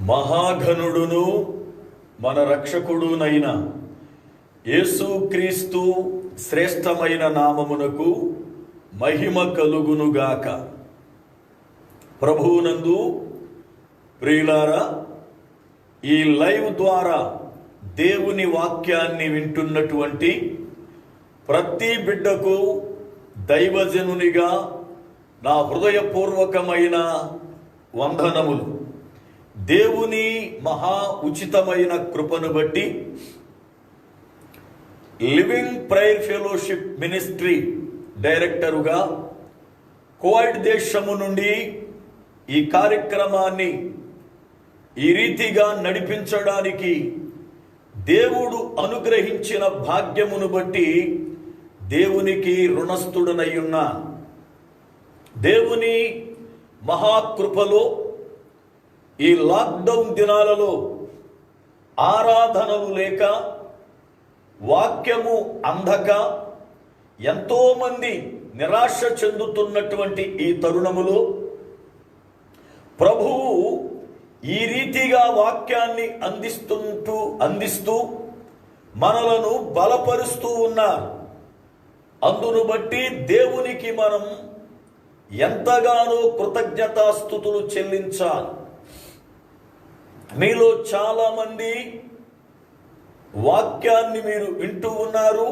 మహాఘనుడును మన రక్షకుడునైన యేసుక్రీస్తు శ్రేష్టమైన నామమునకు మహిమ కలుగునుగాక. ప్రభువునందు ప్రియులారా, ఈ లైవ్ ద్వారా దేవుని వాక్యాన్ని వింటున్నటువంటి ప్రతి బిడ్డకు దైవజనునిగా నా హృదయపూర్వకమైన వందనములు. దేవుని మహా ఉచితమైన కృపను బట్టి లివింగ్ ప్రేయర్ ఫెలోషిప్ మినిస్ట్రీ డైరెక్టరుగా కువైట్ దేశము నుండి ఈ కార్యక్రమాన్ని ఈ రీతిగా నడిపించడానికి దేవుడు అనుగ్రహించిన భాగ్యమును బట్టి దేవునికి రుణస్థుడనయ్యున్నా. దేవుని మహాకృపలో ఈ లాక్డౌన్ దినాలలో ఆరాధనలు లేక, వాక్యము అందక ఎంతోమంది నిరాశ చెందుతున్నటువంటి ఈ తరుణములో ప్రభువు ఈ రీతిగా వాక్యాన్ని అందిస్తూ మనలను బలపరుస్తూ ఉన్నారు. అందును బట్టి దేవునికి మనం ఎంతగానో కృతజ్ఞతాస్తుతులు చెల్లించాలి. మీలో చాలా మంది వాక్యాన్ని మీరు వింటూ ఉన్నారు.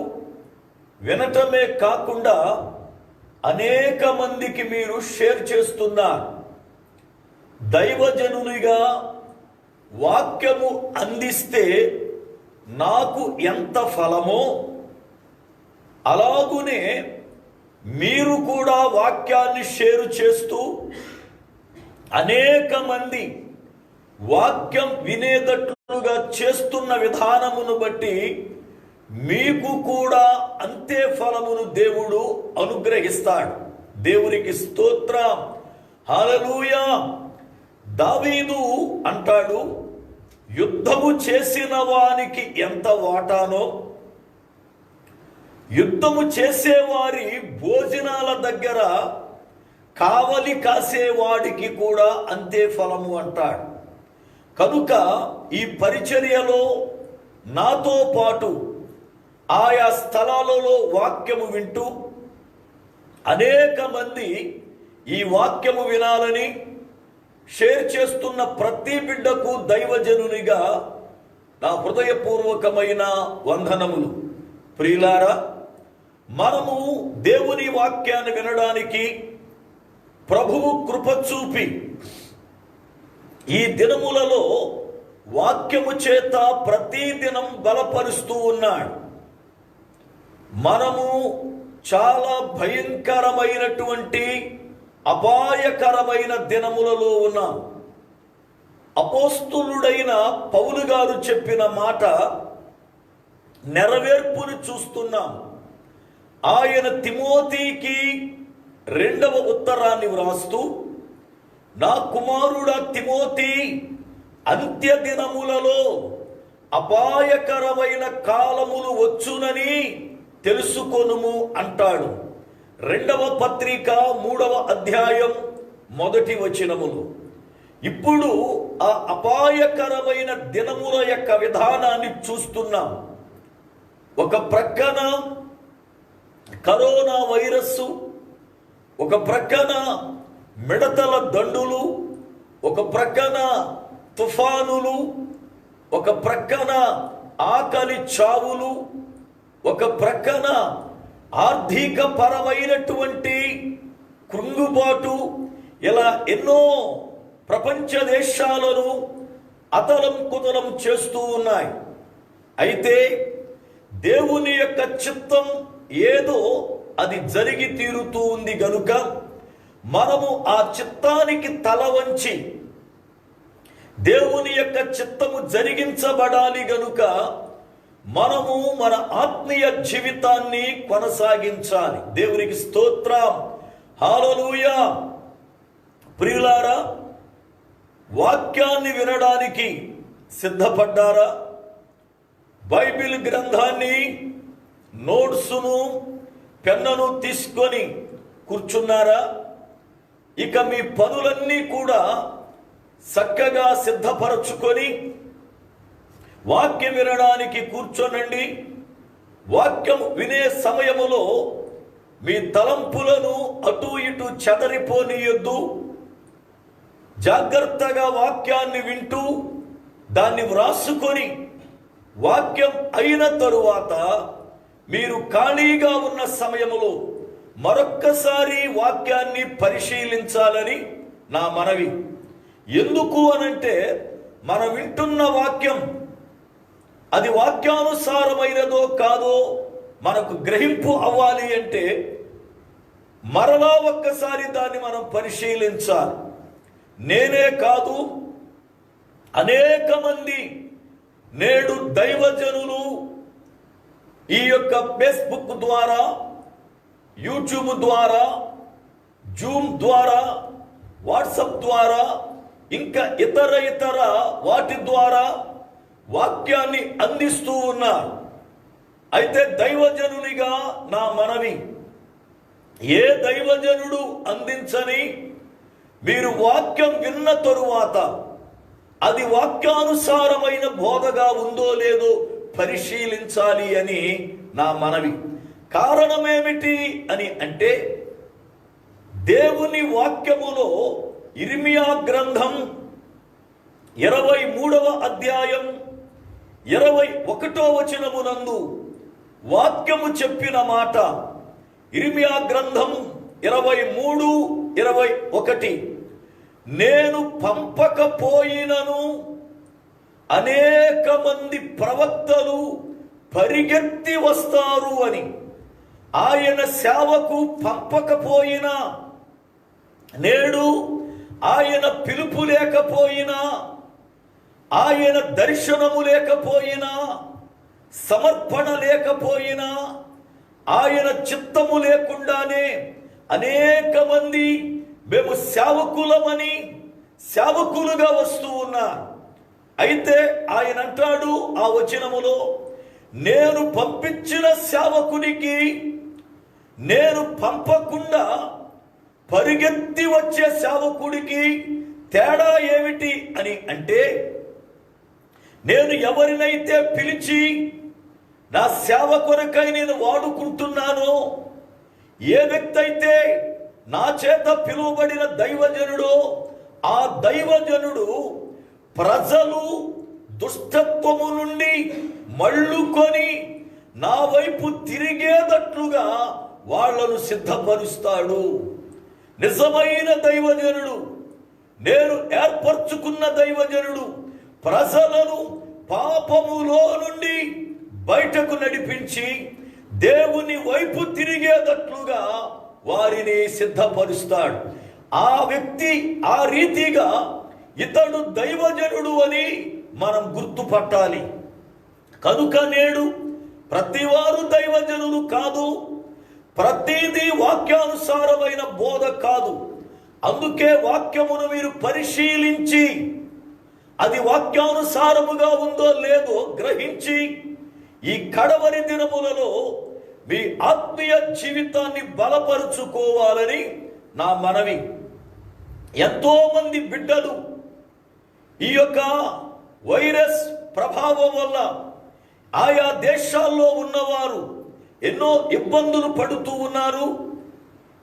వినటమే కాకుండా అనేక మందికి మీరు షేర్ చేస్తున్నారు. దైవజనునిగా వాక్యము అందిస్తే నాకు ఎంత ఫలమో అలాగునే మీరు కూడా వాక్యాన్ని షేర్ చేస్తూ అనేక మంది వాక్యం వినేటట్లుగా చేస్తున్న విధానమును బట్టి మీకు కూడా అంతే ఫలమును దేవుడు అనుగ్రహిస్తాడు. దేవునికి స్తోత్రం, హల్లెలూయా. దావీదు అంటాడు, యుద్ధము చేసిన వానికి ఎంత వాటానో యుద్ధము చేసేవారి భోజనాల దగ్గర కావలి కాసేవాడికి కూడా అంతే ఫలము అంటాడు. కనుక ఈ పరిచర్యలో నాతో పాటు ఆయా స్థలాలలో వాక్యము వింటూ అనేక మంది ఈ వాక్యము వినాలని షేర్ చేస్తున్న ప్రతి బిడ్డకు దైవజనునిగా నా హృదయపూర్వకమైన వందనములు. ప్రియులారా, మనము దేవుని వాక్యాన్ని వినడానికి ప్రభువు కృప చూపి ఈ దినములలో వాక్యము చేత ప్రతి దినం బలపరుస్తూ ఉన్నాడు. మనము చాలా భయంకరమైనటువంటి అపాయకరమైన దినములలో ఉన్నాం. అపోస్తులుడైన పౌలు గారు చెప్పిన మాట నెరవేర్పును చూస్తున్నాం. ఆయన తిమోతికి 2వ ఉత్తరాన్ని వ్రాస్తూ, నా కుమారుడ తిమోతి, అంత్య దినములలో అపాయకరమైన కాలములు వచ్చునని తెలుసుకొనుము అంటాడు. 2వ పత్రిక 3వ అధ్యాయం 1వ వచనములు. ఇప్పుడు ఆ అపాయకరమైన దినముల యొక్క విధానాన్ని చూస్తున్నాం. ఒక ప్రక్కన కరోనా వైరస్సు, ఒక ప్రక్కన మిడతల దండులు, ఒక ప్రక్కన తుఫానులు, ఒక ప్రక్కన ఆకలి చావులు, ఒక ప్రక్కన ఆర్థిక పరమైనటువంటి కృంగుబాటు, ఇలా ఎన్నో ప్రపంచ దేశాలను అతలం కుతలం చేస్తూ ఉన్నాయి. అయితే దేవుని యొక్క చిత్తం ఏదో అది జరిగి తీరుతూ ఉంది గనుక మనము ఆ చిత్తానికి తల వంచి దేవుని యొక్క చిత్తము జరిగించబడాలి గనుక మనము మన ఆత్మీయ జీవితాన్ని కొనసాగించాలి. దేవునికి స్తోత్రం, హల్లెలూయా. ప్రియులారా, వాక్యాన్ని వినడానికి సిద్ధపడ్డారా? బైబిల్ గ్రంథాన్ని, నోట్సును, పెన్నును తీసుకొని కూర్చున్నారా? ఇక మీ పనులన్నీ కూడా చక్కగా సిద్ధపరచుకొని వాక్యం వినడానికి కూర్చోనండి. వాక్యం వినే సమయములో మీ తలంపులను అటు ఇటు చెదరిపోనీయొద్దు. జాగ్రత్తగా వాక్యాన్ని వింటూ దాన్ని వ్రాసుకొని వాక్యం అయిన తరువాత మీరు ఖాళీగా ఉన్న సమయములో మరొక్కసారి వాక్యాన్ని పరిశీలించాలని నా మనవి. ఎందుకు అనంటే, మనం వింటున్న వాక్యం అది వాక్యానుసారమైనదో కాదో మనకు గ్రహింపు అవ్వాలి అంటే మరలా ఒక్కసారి దాన్ని మనం పరిశీలించాలి. నేనే కాదు, అనేక మంది నేడు దైవజనులు ఈ యొక్క ఫేస్బుక్ ద్వారా, యూట్యూబ్ ద్వారా, జూమ్ ద్వారా, వాట్సాప్ ద్వారా, ఇంకా ఇతర వాటి ద్వారా వాక్యాన్ని అందిస్తూ ఉన్నారు. అయితే దైవజనునిగా నా మనవి, ఏ దైవజనుడు అందించని మీరు వాక్యం విన్న తరువాత అది వాక్యానుసారమైన బోధగా ఉందో లేదో పరిశీలించాలి అని నా మనవి. కారణమేమిటి అని అంటే, దేవుని వాక్యములో ఇర్మియా గ్రంథం 23వ అధ్యాయం 21వ వచనమునందు వాక్యము చెప్పిన మాట. ఇర్మియా గ్రంథం 23:21, నేను పంపకపోయినను అనేక మంది ప్రవక్తలు పరిగెత్తి వస్తారు అని. ఆయన సేవకు పంపకపోయినా, నేడు ఆయన పిలుపు లేకపోయినా, ఆయన దర్శనము లేకపోయినా, సమర్పణ లేకపోయినా, ఆయన చిత్తము లేకుండానే అనేక మంది మేము సేవకులమని సేవకులుగా వస్తూ ఉన్నారు. అయితే ఆయన అంటాడు ఆ వచనములో, నేను పంపించిన సేవకునికి నేను పంపకుండా పరిగెత్తి వచ్చే సేవకుడికి తేడా ఏమిటి అని అంటే, నేను ఎవరినైతే పిలిచి నా సేవ కొరకై నేను వాడుకుంటున్నానో, ఏ వ్యక్తి అయితే నా చేత పిలువబడిన దైవజనుడో, ఆ దైవజనుడు ప్రజలు దుష్టత్వము నుండి మళ్ళుకొని నా వైపు తిరిగేటట్లుగా వాళ్లను సిద్ధపరుస్తాడు. నిజమైన దైవజనుడు, నేను ఏర్పరచుకున్న దైవజనుడు ప్రజలను పాపములో నుండి బయటకు నడిపించి దేవుని వైపు తిరిగేటట్లుగా వారిని సిద్ధపరుస్తాడు. ఆ వ్యక్తి ఆ రీతిగా ఇతడు దైవజనుడు అని మనం గుర్తుపట్టాలి. కనుక నేడు ప్రతివారు దైవజనులు కాదు, ప్రతిదీ వాక్యానుసారమైన బోధ కాదు. అందుకే వాక్యమును మీరు పరిశీలించి అది వాక్యానుసారముగా ఉందో లేదో గ్రహించి ఈ కడవరి దినములలో మీ ఆత్మీయ జీవితాన్ని బలపరుచుకోవాలని నా మనవి. ఎంతో మంది బిడ్డలు ఈ యొక్క వైరస్ ప్రభావం వల్ల ఆయా దేశాల్లో ఉన్నవారు ఎన్నో ఇబ్బందులు పడుతూ ఉన్నారు,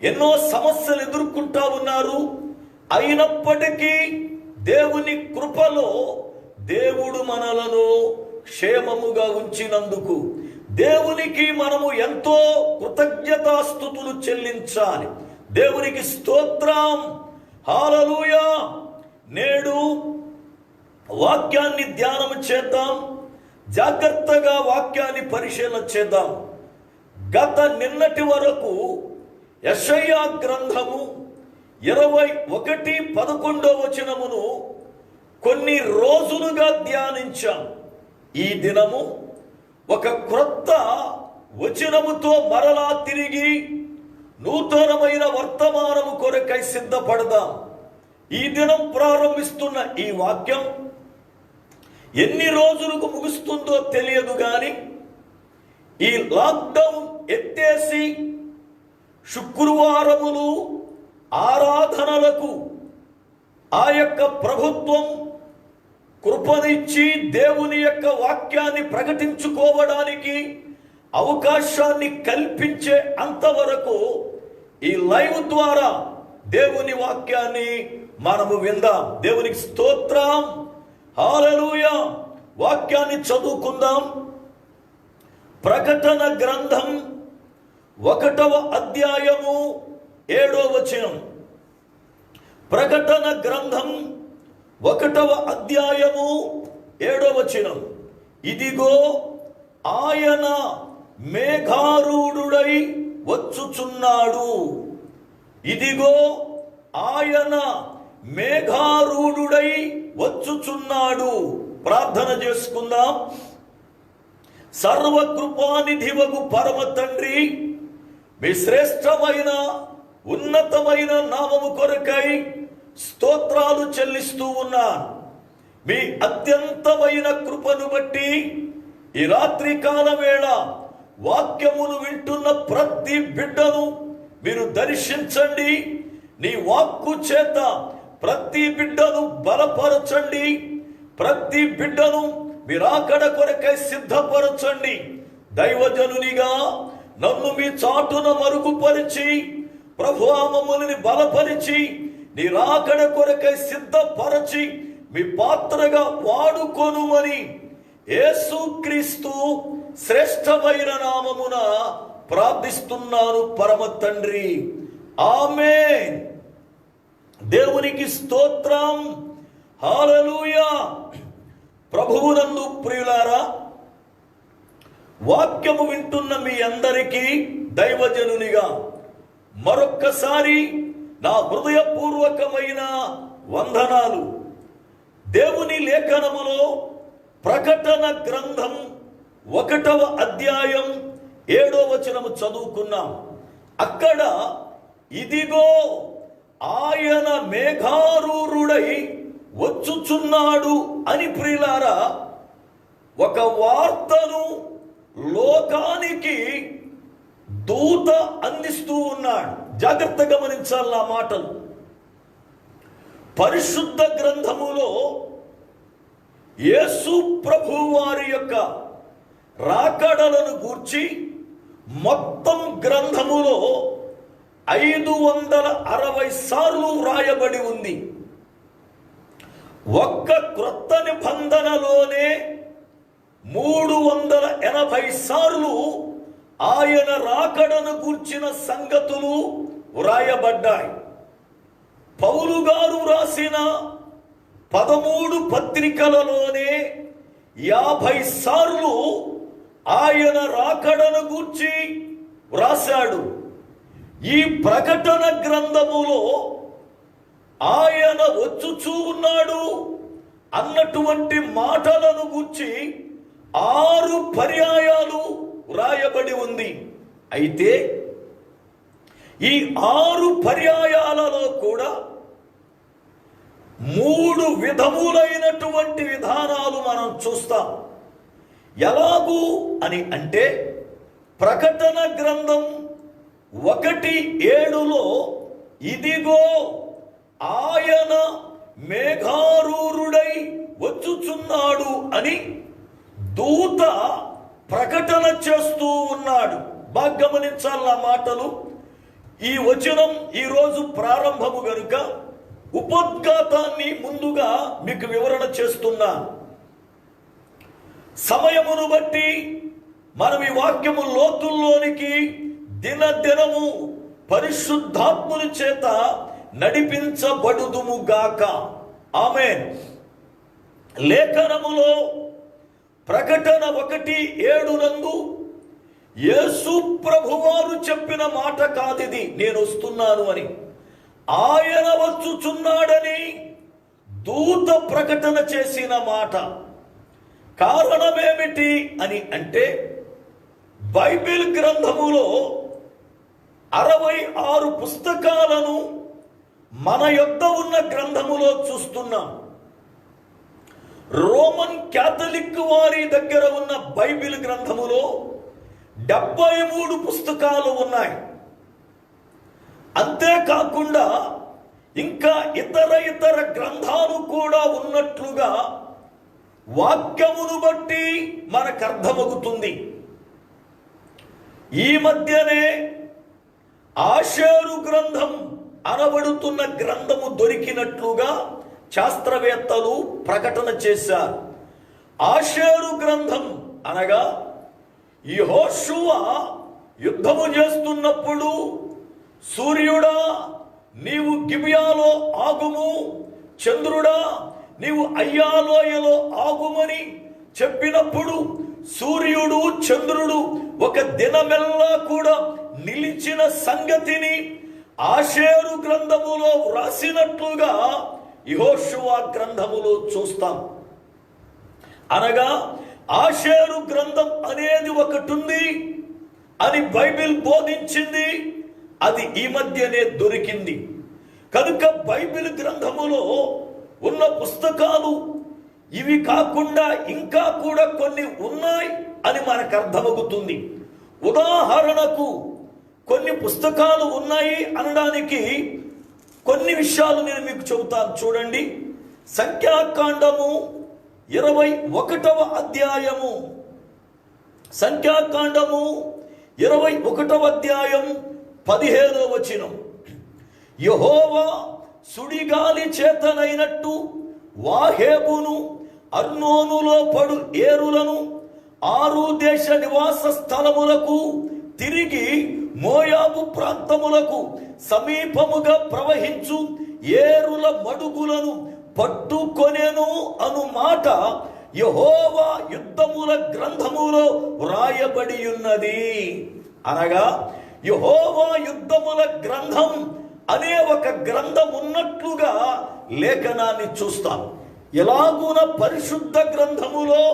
ఎన్నో సమస్యలు ఎదుర్కొంటూ ఉన్నారు. అయినప్పటికీ దేవుని కృపలో దేవుడు మనలను క్షేమముగా ఉంచినందుకు దేవునికి మనము ఎంతో కృతజ్ఞతాస్తుతులు చెల్లించాలి. దేవునికి స్తోత్రం, హల్లెలూయా. నేడు వాక్యాన్ని ధ్యానం చేద్దాం, జాగ్రత్తగా వాక్యాన్ని పరిశీలన చేద్దాం. నిన్నటి వరకు యెషయా గ్రంథము 21:11 వచనమును కొన్ని రోజులుగా ధ్యానించాం. ఈ దినము ఒక క్రొత్త వచనముతో మరలా తిరిగి నూతనమైన వర్తమానము కొరకై సిద్ధపడదాం. ఈ దినం ప్రారంభిస్తున్న ఈ వాక్యం ఎన్ని రోజులకు ముగుస్తుందో తెలియదు, కానీ ఈ లాక్డౌన్ ఎత్తేసి శుక్రవారములు ఆరాధనలకు ఆ యొక్క ప్రభుత్వం కృపనిచ్చి దేవుని యొక్క వాక్యాన్ని ప్రకటించుకోవడానికి అవకాశాన్ని కల్పించే అంతవరకు ఈ లైవ్ ద్వారా దేవుని వాక్యాన్ని మనము విందాం. దేవునికి స్తోత్రం, హల్లెలూయా. వాక్యాన్ని చదువుకుందాం. ప్రకటన గ్రంథం 1వ అధ్యాయము 7వ వచనం. ప్రకటన గ్రంథం 1వ అధ్యాయము 7వ వచనం. ఇదిగో ఆయన మేఘారూఢుడై వచ్చుచున్నాడు. ఇదిగో ఆయన మేఘారూఢుడై వచ్చుచున్నాడు. ప్రార్థన చేసుకుందాం. సర్వకృపానిధివగు పరమ తండ్రి, మీ శ్రేష్టమైన ఉన్నతమైన నామము కొరకై స్తోత్రాలు చెల్లిస్తూ ఉన్నాను. మీ అత్యంతమైన కృపను బట్టి ఈ రాత్రి కాల వేళ వాక్యమును వింటున్న ప్రతి బిడ్డను మీరు దర్శించండి. నీ వాక్కు చేత ప్రతి బిడ్డను బలపరచండి. ప్రతి బిడ్డను మీరాకడ కొరకై సిద్ధపరచండి. దైవజనునిగా నన్ను మీ చాటున మరుగుపరిచి ప్రభువా మమ్మల్ని బలపరిచి నీ రాకడ కొరకై సిద్ధపరచి మీ పాత్రగా వాడుకొనుమని యేసుక్రీస్తు శ్రేష్టమైన నామమున ప్రార్థిస్తున్నాను పరమ తండ్రి, ఆమేన్. దేవునికి స్తోత్రం, హల్లెలూయా. ప్రభువునందు ప్రియులారా, వాక్యము వింటున్న మీ అందరికీ దైవజనునిగా మరొక్కసారి నా హృదయపూర్వకమైన వందనాలు. దేవుని లేఖనములో ప్రకటన గ్రంథం 1వ అధ్యాయం 7వ వచనము చదువుకున్నాం. అక్కడ ఇదిగో ఆయన మేఘారూఢుడై వచ్చుచున్నాడు అని ప్రియులారా ఒక వార్తను లోకానికి దూత అందిస్తూ ఉన్నాడు. జాగ్రత్త గమనించాలి నా మాటలు. పరిశుద్ధ గ్రంథములో యేసు ప్రభు వారి యొక్క రాకడలను గూర్చి మొత్తం గ్రంథములో 560 సార్లు వ్రాయబడి ఉంది. ఒక్క క్రొత్త నిబంధనలోనే 380 సార్లు ఆయన రాకడను గూర్చిన సంగతులు వ్రాయబడ్డాయి. పౌలు గారు రాసిన 13 పత్రికలలోనే 50 సార్లు ఆయన రాకడను గూర్చి వ్రాశాడు. ఈ ప్రకటన గ్రంథములో ఆయన వచ్చుచూ ఉన్నాడు అన్నటువంటి మాటలను గూర్చి 6 పర్యాయాలు వ్రాయబడి ఉంది. అయితే ఈ 6 పర్యాయాలలో కూడా 3 విధములైనటువంటి విధానాలు మనం చూస్తాం. ఎలాగూ అని అంటే ప్రకటన గ్రంథం 1:7లో ఇదిగో ఆయన మేఘారూఢుడై వచ్చుచున్నాడు అని దూత ప్రకటన చేస్తూ ఉన్నాడు. బాగా గమనించాలి నా మాటలు. ఈ వచనం ఈరోజు ప్రారంభము గనుక ఉపోద్ఘాతాన్ని ముందుగా మీకు వివరణ చేస్తున్నా. సమయమును బట్టి మనం ఈ వాక్యము లోతుల్లోనికి దినదినము పరిశుద్ధాత్ముని చేత నడిపించబడుదుము గాక. ఆమేన్. లేఖనములో ప్రకటన 1:7 నందు యేసు ప్రభువారు చెప్పిన మాట కాదిది, నేను వస్తున్నాను అని. ఆయన వచ్చుచున్నాడని దూత ప్రకటన చేసిన మాట. కారణమేమిటి అని అంటే బైబిల్ గ్రంథములో 66 పుస్తకాలను మన యొద్ద ఉన్న గ్రంథములో చూస్తున్నాం. రోమన్ క్యాథలిక్ వారి దగ్గర ఉన్న బైబిల్ గ్రంథములో 73 పుస్తకాలు ఉన్నాయి. అంతేకాకుండా ఇంకా ఇతర గ్రంథాలు కూడా ఉన్నట్లుగా వాక్యమును బట్టి మనకు అర్థమవుతుంది. ఈ మధ్యనే ఆషేరు గ్రంథం అనబడుతున్న గ్రంథము దొరికినట్లుగా శాస్త్రవేత్తలు ప్రకటన చేశారు. ఆషేరు గ్రంథం అనగా యెహోషువ యుద్ధము చేస్తున్నప్పుడు, సూర్యుడా నీవు గిబియాలో ఆగుము, చంద్రుడా నీవు అయ్యాలోయలో ఆగుమని చెప్పినప్పుడు సూర్యుడు చంద్రుడు ఒక దినమెల్లా కూడా నిలిచిన సంగతిని ఆషేరు గ్రంథములో వ్రాసినట్లుగా యెహోషువ గ్రంథములో చూస్తాం. అనగా ఆషేరు గ్రంథం అనేది ఒకటి ఉంది అని బైబిల్ బోధించింది. అది ఈ మధ్యనే దొరికింది. కనుక బైబిల్ గ్రంథములో ఉన్న పుస్తకాలు ఇవి కాకుండా ఇంకా కూడా కొన్ని ఉన్నాయి అని మనకు అర్థమవుతుంది. ఉదాహరణకు కొన్ని పుస్తకాలు ఉన్నాయి అనడానికి కొన్ని విషయాలు నేను మీకు చెబుతాను. చూడండి, సంఖ్యాకాండము 21వ అధ్యాయము, సంఖ్యాకాండము 21వ అధ్యాయం 15వ వచనం. యెహోవా సుడిగాలి చేతనైనట్టు వాహేబును అర్నోనులో పడు ఏరులను 6 దేశ నివాస స్థలములకు తిరిగి మోయాబు ప్రాంతములకు సమీపముగా ప్రవహించు ఏరుల మడుగులను పట్టుకొనెను అను మాట యెహోవా యుద్ధముల గ్రంథములో వ్రాయబడి ఉన్నది. అనగా యెహోవా యుద్ధముల గ్రంథం అనే ఒక గ్రంథం ఉన్నట్లుగా లేఖనాన్ని చూస్తాం. ఎలాగున పరిశుద్ధ గ్రంథములో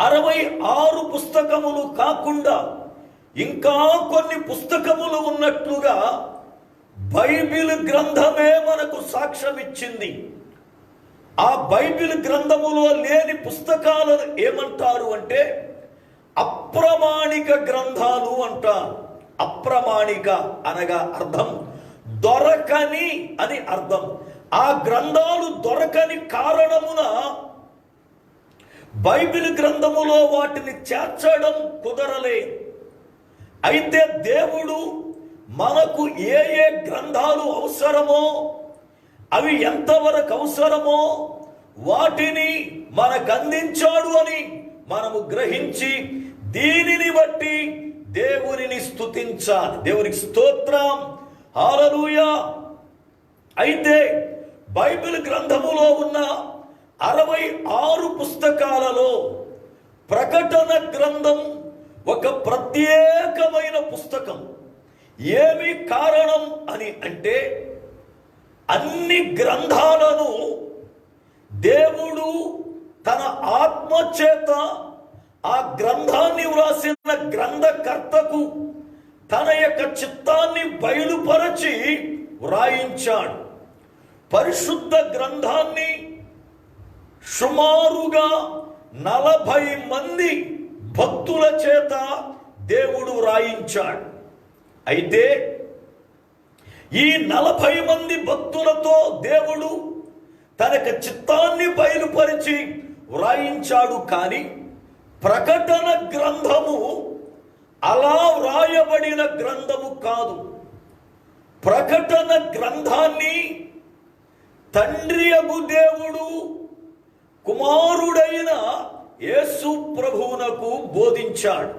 66 పుస్తకములు కాకుండా ఇంకా కొన్ని పుస్తకములు ఉన్నట్లుగా బైబిల్ గ్రంథమే మనకు సాక్ష్యం ఇచ్చింది. ఆ బైబిల్ గ్రంథములో లేని పుస్తకాలను ఏమంటారు అంటే అప్రమాణిక గ్రంథాలు అంటారు. అప్రమాణిక అనగా అర్థం దొరకని అని అర్థం. ఆ గ్రంథాలు దొరకని కారణమున బైబిల్ గ్రంథములో వాటిని చేర్చడం కుదరలేదు. అయితే దేవుడు మనకు ఏ ఏ గ్రంథాలు అవసరమో, అవి ఎంతవరకు అవసరమో వాటిని మనకు అందించాడు అని మనము గ్రహించి దీనిని బట్టి దేవునిని స్తుతించాలి. దేవునికి స్తోత్రం, హల్లెలూయా. అయితే బైబిల్ గ్రంథములో ఉన్న 66 పుస్తకాలలో ప్రకటన గ్రంథం ఒక ప్రత్యేకమైన పుస్తకం. ఏమి కారణం అని అంటే అన్ని గ్రంథాలను దేవుడు తన ఆత్మ చేత ఆ గ్రంథాన్ని వ్రాసిన గ్రంథకర్తకు తన యొక్క చిత్తాన్ని బయలుపరచి వ్రాయించాడు. పరిశుద్ధ గ్రంథాన్ని సుమారుగా 40 మంది భక్తుల చేత దేవుడు వ్రాయించాడు. అయితే ఈ 40 మంది భక్తులతో దేవుడు తనకు చిత్తాన్ని బయలుపరిచి వ్రాయించాడు. కానీ ప్రకటన గ్రంథము అలా వ్రాయబడిన గ్రంథము కాదు. ప్రకటన గ్రంథాన్ని తండ్రియగు దేవుడు కుమారుడైన యేసు ప్రభువునకు బోధించాడు.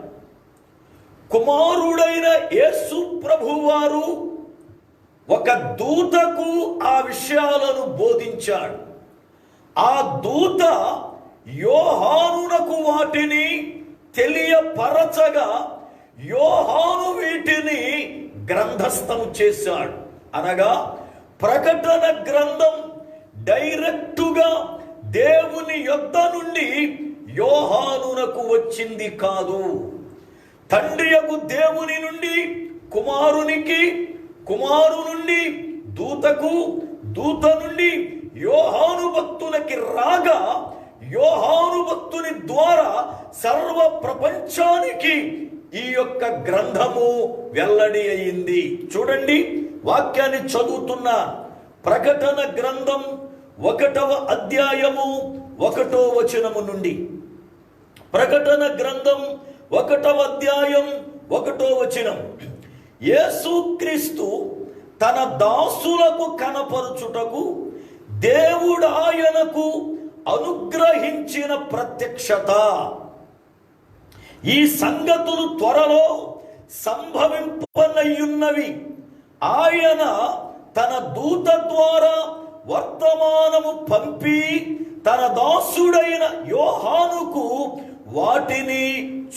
కుమారుడైన యేసు ప్రభువారు ఒక దూతకు ఆ విషయాలను బోధించాడు. ఆ దూత యోహానునకు వాటిని తెలియపరచగా యోహాను వీటిని గ్రంథస్థం చేశాడు. అనగా ప్రకటన గ్రంథం డైరెక్టుగా దేవుని యొద్ద నుండి యోహానునకు వచ్చింది కాదు. తండ్రియగు దేవుని నుండి కుమారునికి, కుమారు నుండి దూతకు, దూత నుండి యోహాను భక్తులకి రాగా యోహాను భక్తుని ద్వారా సర్వ ప్రపంచానికి ఈ యొక్క గ్రంథము వెల్లడి అయింది. చూడండి, వాక్యాన్ని చదువుతున్నా. ప్రకటన గ్రంథం 1వ అధ్యాయము 1వ వచనము నుండి. ప్రకటన గ్రంథం 1వ అధ్యాయం 1వ వచనం. యేసుక్రీస్తు తన దాసులకు కనపరుచుటకు దేవుడు ఆయనకు అనుగ్రహించిన ప్రత్యక్షత. ఈ సంగతులు త్వరలో సంభవింపనయ్యున్నవి. ఆయన తన దూత ద్వారా వర్తమానము పంపి తన దాసుడైన యోహానుకు వాటిని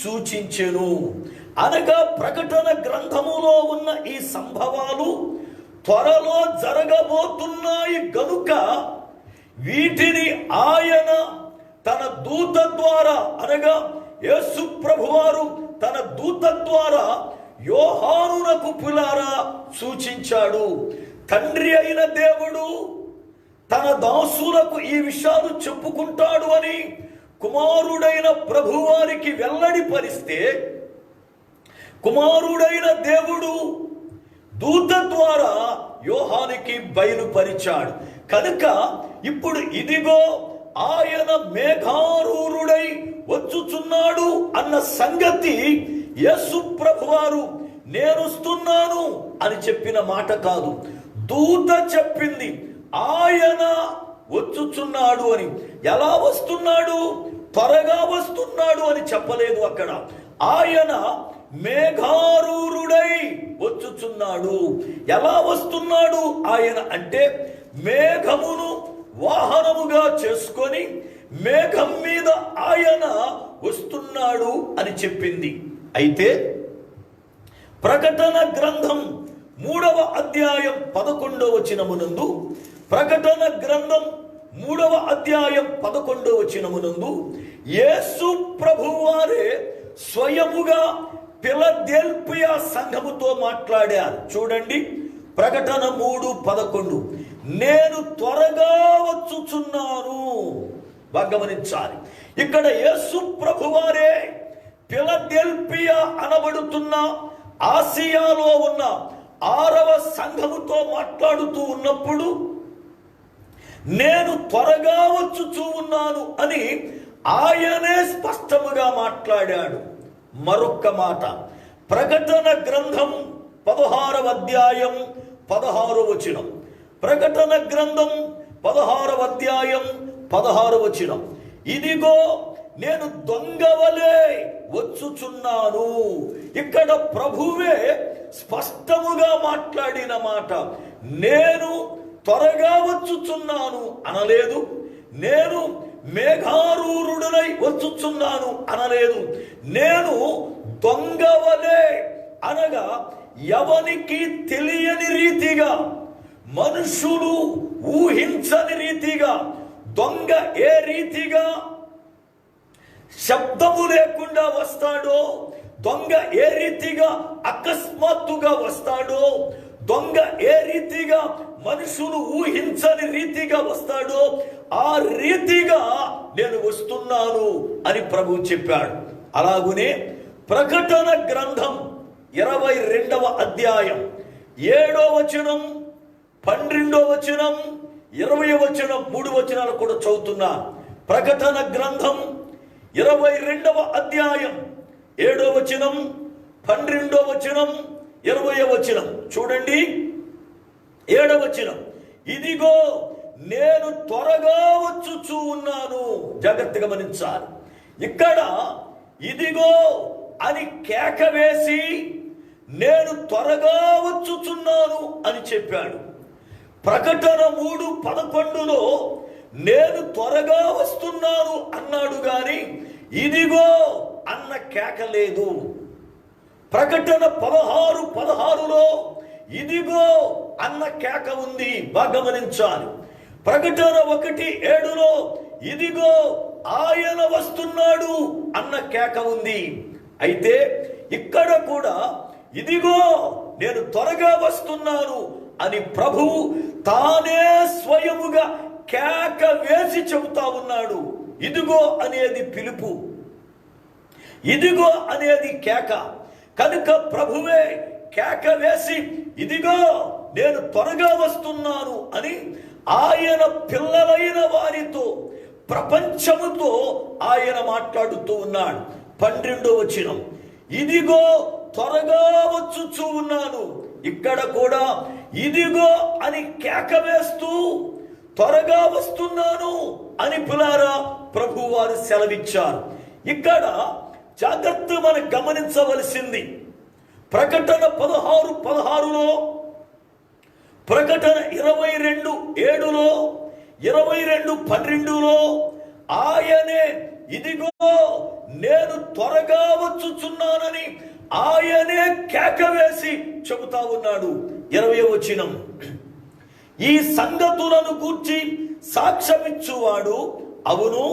సూచించెను. అనగా ప్రకటన గ్రంథములో ఉన్న ఈ సంభవాలు త్వరలో జరగబోతున్నాయి గనుక వీటిని ఆయన తన దూత ద్వారా, అనగా యేసు ప్రభువారు తన దూత ద్వారా యోహానునకు పిల్లారా సూచించాడు. తండ్రి అయిన దేవుడు తన దాసులకు ఈ విషయాలు చెప్పుకుంటాడు అని కుమారుడైన ప్రభువారికి వెల్లడిపరిస్తే, కుమారుడైన దేవుడు దూత ద్వారా యోహానికి బయలుపరిచాడు. కనుక ఇప్పుడు ఇదిగో ఆయన మేఘారూరుడై వచ్చుచున్నాడు అన్న సంగతి యేసు ప్రభువారు నేనొస్తున్నాను అని చెప్పిన మాట కాదు, దూత చెప్పింది. ఆయన వచ్చుచున్నాడు అని. ఎలా వస్తున్నాడు? త్వరగా వస్తున్నాడు అని చెప్పలేదు అక్కడ. ఆయన మేఘారూరుడై వచ్చుచున్నాడు. ఎలా వస్తున్నాడు ఆయన అంటే, మేఘమును వాహనముగా చేసుకొని మేఘం మీద ఆయన వస్తున్నాడు అని చెప్పింది. అయితే ప్రకటన గ్రంథం 3వ అధ్యాయం 11వ వచనమునందు, ప్రకటన గ్రంథం 3వ అధ్యాయం 11వ వచనమునందు యేసు ప్రభువారే స్వయముగా ఫిలదెల్ఫియా సంఘముతో మాట్లాడారు. చూడండి, ప్రకటన 3:11. నేను త్వరగా వచ్చుచున్నాను. గమనించాలి, ఇక్కడ యేసు ప్రభువారే ఫిలదెల్ఫియా అనబడుతున్న ఆసియాలో ఉన్న 6వ సంఘముతో మాట్లాడుతూ ఉన్నప్పుడు నేను త్వరగా వచ్చుచూ ఉన్నాను అని ఆయనే స్పష్టముగా మాట్లాడాడు. మరొక్క మాట, ప్రకటన గ్రంథం 16వ అధ్యాయం 16వ వచనం. ప్రకటన గ్రంథం 16వ అధ్యాయం 16వ వచనం. ఇదిగో నేను దొంగవలే వచ్చుచున్నాను. ఇక్కడ ప్రభువే స్పష్టముగా మాట్లాడిన మాట. నేను త్వరగా వచ్చుచున్నాను అనలేదు, నేను మేఘారూరుడనై వచ్చుచున్నాను అనలేదు, నేను దొంగవలే, అనగా ఎవనికి తెలియని రీతిగా, మనుషులు ఊహించని రీతిగా, దొంగ ఏ రీతిగా శబ్దము లేకుండా వస్తాడో, దొంగ ఏ రీతిగా అకస్మాత్తుగా వస్తాడో, దొంగ ఏ రీతిగా మనుషులు ఊహించని రీతిగా వస్తాడో ఆ రీతిగా నేను వస్తున్నాను అని ప్రభు చెప్పాడు. అలాగునే ప్రకటన గ్రంథం 22వ అధ్యాయం 7వ వచనం, 12వ వచనం, 20వ వచనం, 3 వచనాలు కూడా చదువుతున్నా. ప్రకటన గ్రంథం 22వ అధ్యాయం 7వ వచనం, 12వ వచనం, 20వ వచనం. చూడండి, 7వ వచనం. ఇదిగో నేను త్వరగా వచ్చుచూ ఉన్నాను. జాగ్రత్తగా గమనించాలి. ఇక్కడ ఇదిగో అని కేక వేసి నేను త్వరగా వచ్చుచున్నాను అని చెప్పాడు. ప్రకటన 3:11లో నేను త్వరగా వస్తున్నాను అన్నాడు గాని ఇదిగో అన్న కేక లేదు. ప్రకటన 16:16లో ఇదిగో అన్న కేక ఉంది. బాగా గమనించాలి. ప్రకటన 1:7లో ఇదిగో ఆయన వస్తున్నాడు అన్న కేక ఉంది. అయితే ఇక్కడ కూడా ఇదిగో నేను త్వరగా వస్తున్నాను అని ప్రభువు తానే స్వయముగా కేక వేసి చెబుతా ఉన్నాడు. ఇదిగో అనేది పిలుపు, ఇదిగో అనేది కేక. కనుక ప్రభువే కేక వేసి ఇదిగో నేను త్వరగా వస్తున్నాను అని ఆయన పిల్లలైన వారితో, ప్రపంచముతో ఆయన మాట్లాడుతూ ఉన్నాడు. 12వ వచనం, ఇదిగో త్వరగా వచ్చుచూ ఉన్నాను. ఇక్కడ కూడా ఇదిగో అని కేక వేస్తూ త్వరగా వస్తున్నాను అని పిల్లారా ప్రభు వారు సెలవిచ్చారు. ఇక్కడ జాగ్రత్త మనం గమనించవలసింది, ప్రకటన 16:16లో, ప్రకటన 22:7లో, 22:12లో ఆయనే ఇదిగో నేను త్వరగా వచ్చుచున్నానని ఆయనే కేక వేసి చెబుతా ఉన్నాడు. 20వ వచనం, ఈ సంగతులను గూర్చి సాక్ష్యమిచ్చువాడు అవును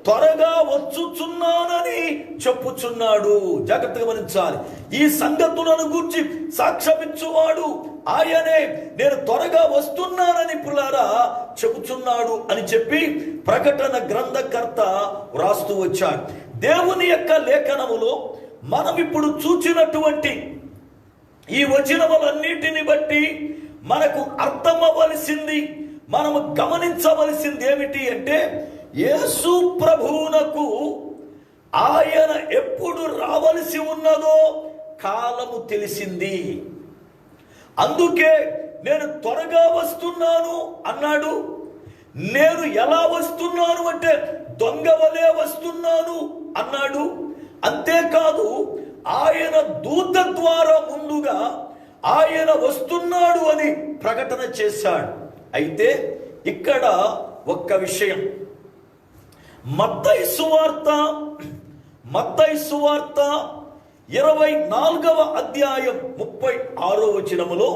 త్వరగా వచ్చుచున్నానని చెప్పుచున్నాడు. జాగ్రత్తగా గమనించాలి. ఈ సంగతులను గూర్చి సాక్ష్యమిచ్చువాడు ఆయనే నేను త్వరగా వస్తున్నానని పిల్లారా చెబుచున్నాడు అని చెప్పి ప్రకటన గ్రంథకర్త వ్రాస్తూ వచ్చాడు. దేవుని యొక్క లేఖనములో మనం ఇప్పుడు చూచినటువంటి ఈ వచనములన్నిటిని బట్టి మనకు అర్థమవలసింది, మనము గమనించవలసింది ఏమిటి అంటే, యేసు ప్రభువునకు ఆయన ఎప్పుడు రావలసి ఉన్నదో కాలము తెలిసింది. అందుకే నేను త్వరగా వస్తున్నాను అన్నాడు. నేను ఎలా వస్తున్నాను అంటే దొంగ వలె వస్తున్నాను అన్నాడు. అంతేకాదు ఆయన దూత ద్వారా ముందుగా ఆయన వస్తున్నాడు అని ప్రకటన చేశాడు. అయితే ఇక్కడ ఒక్క విషయం, మత్తయి సువార్త 24వ అధ్యాయం 36వ వచనములో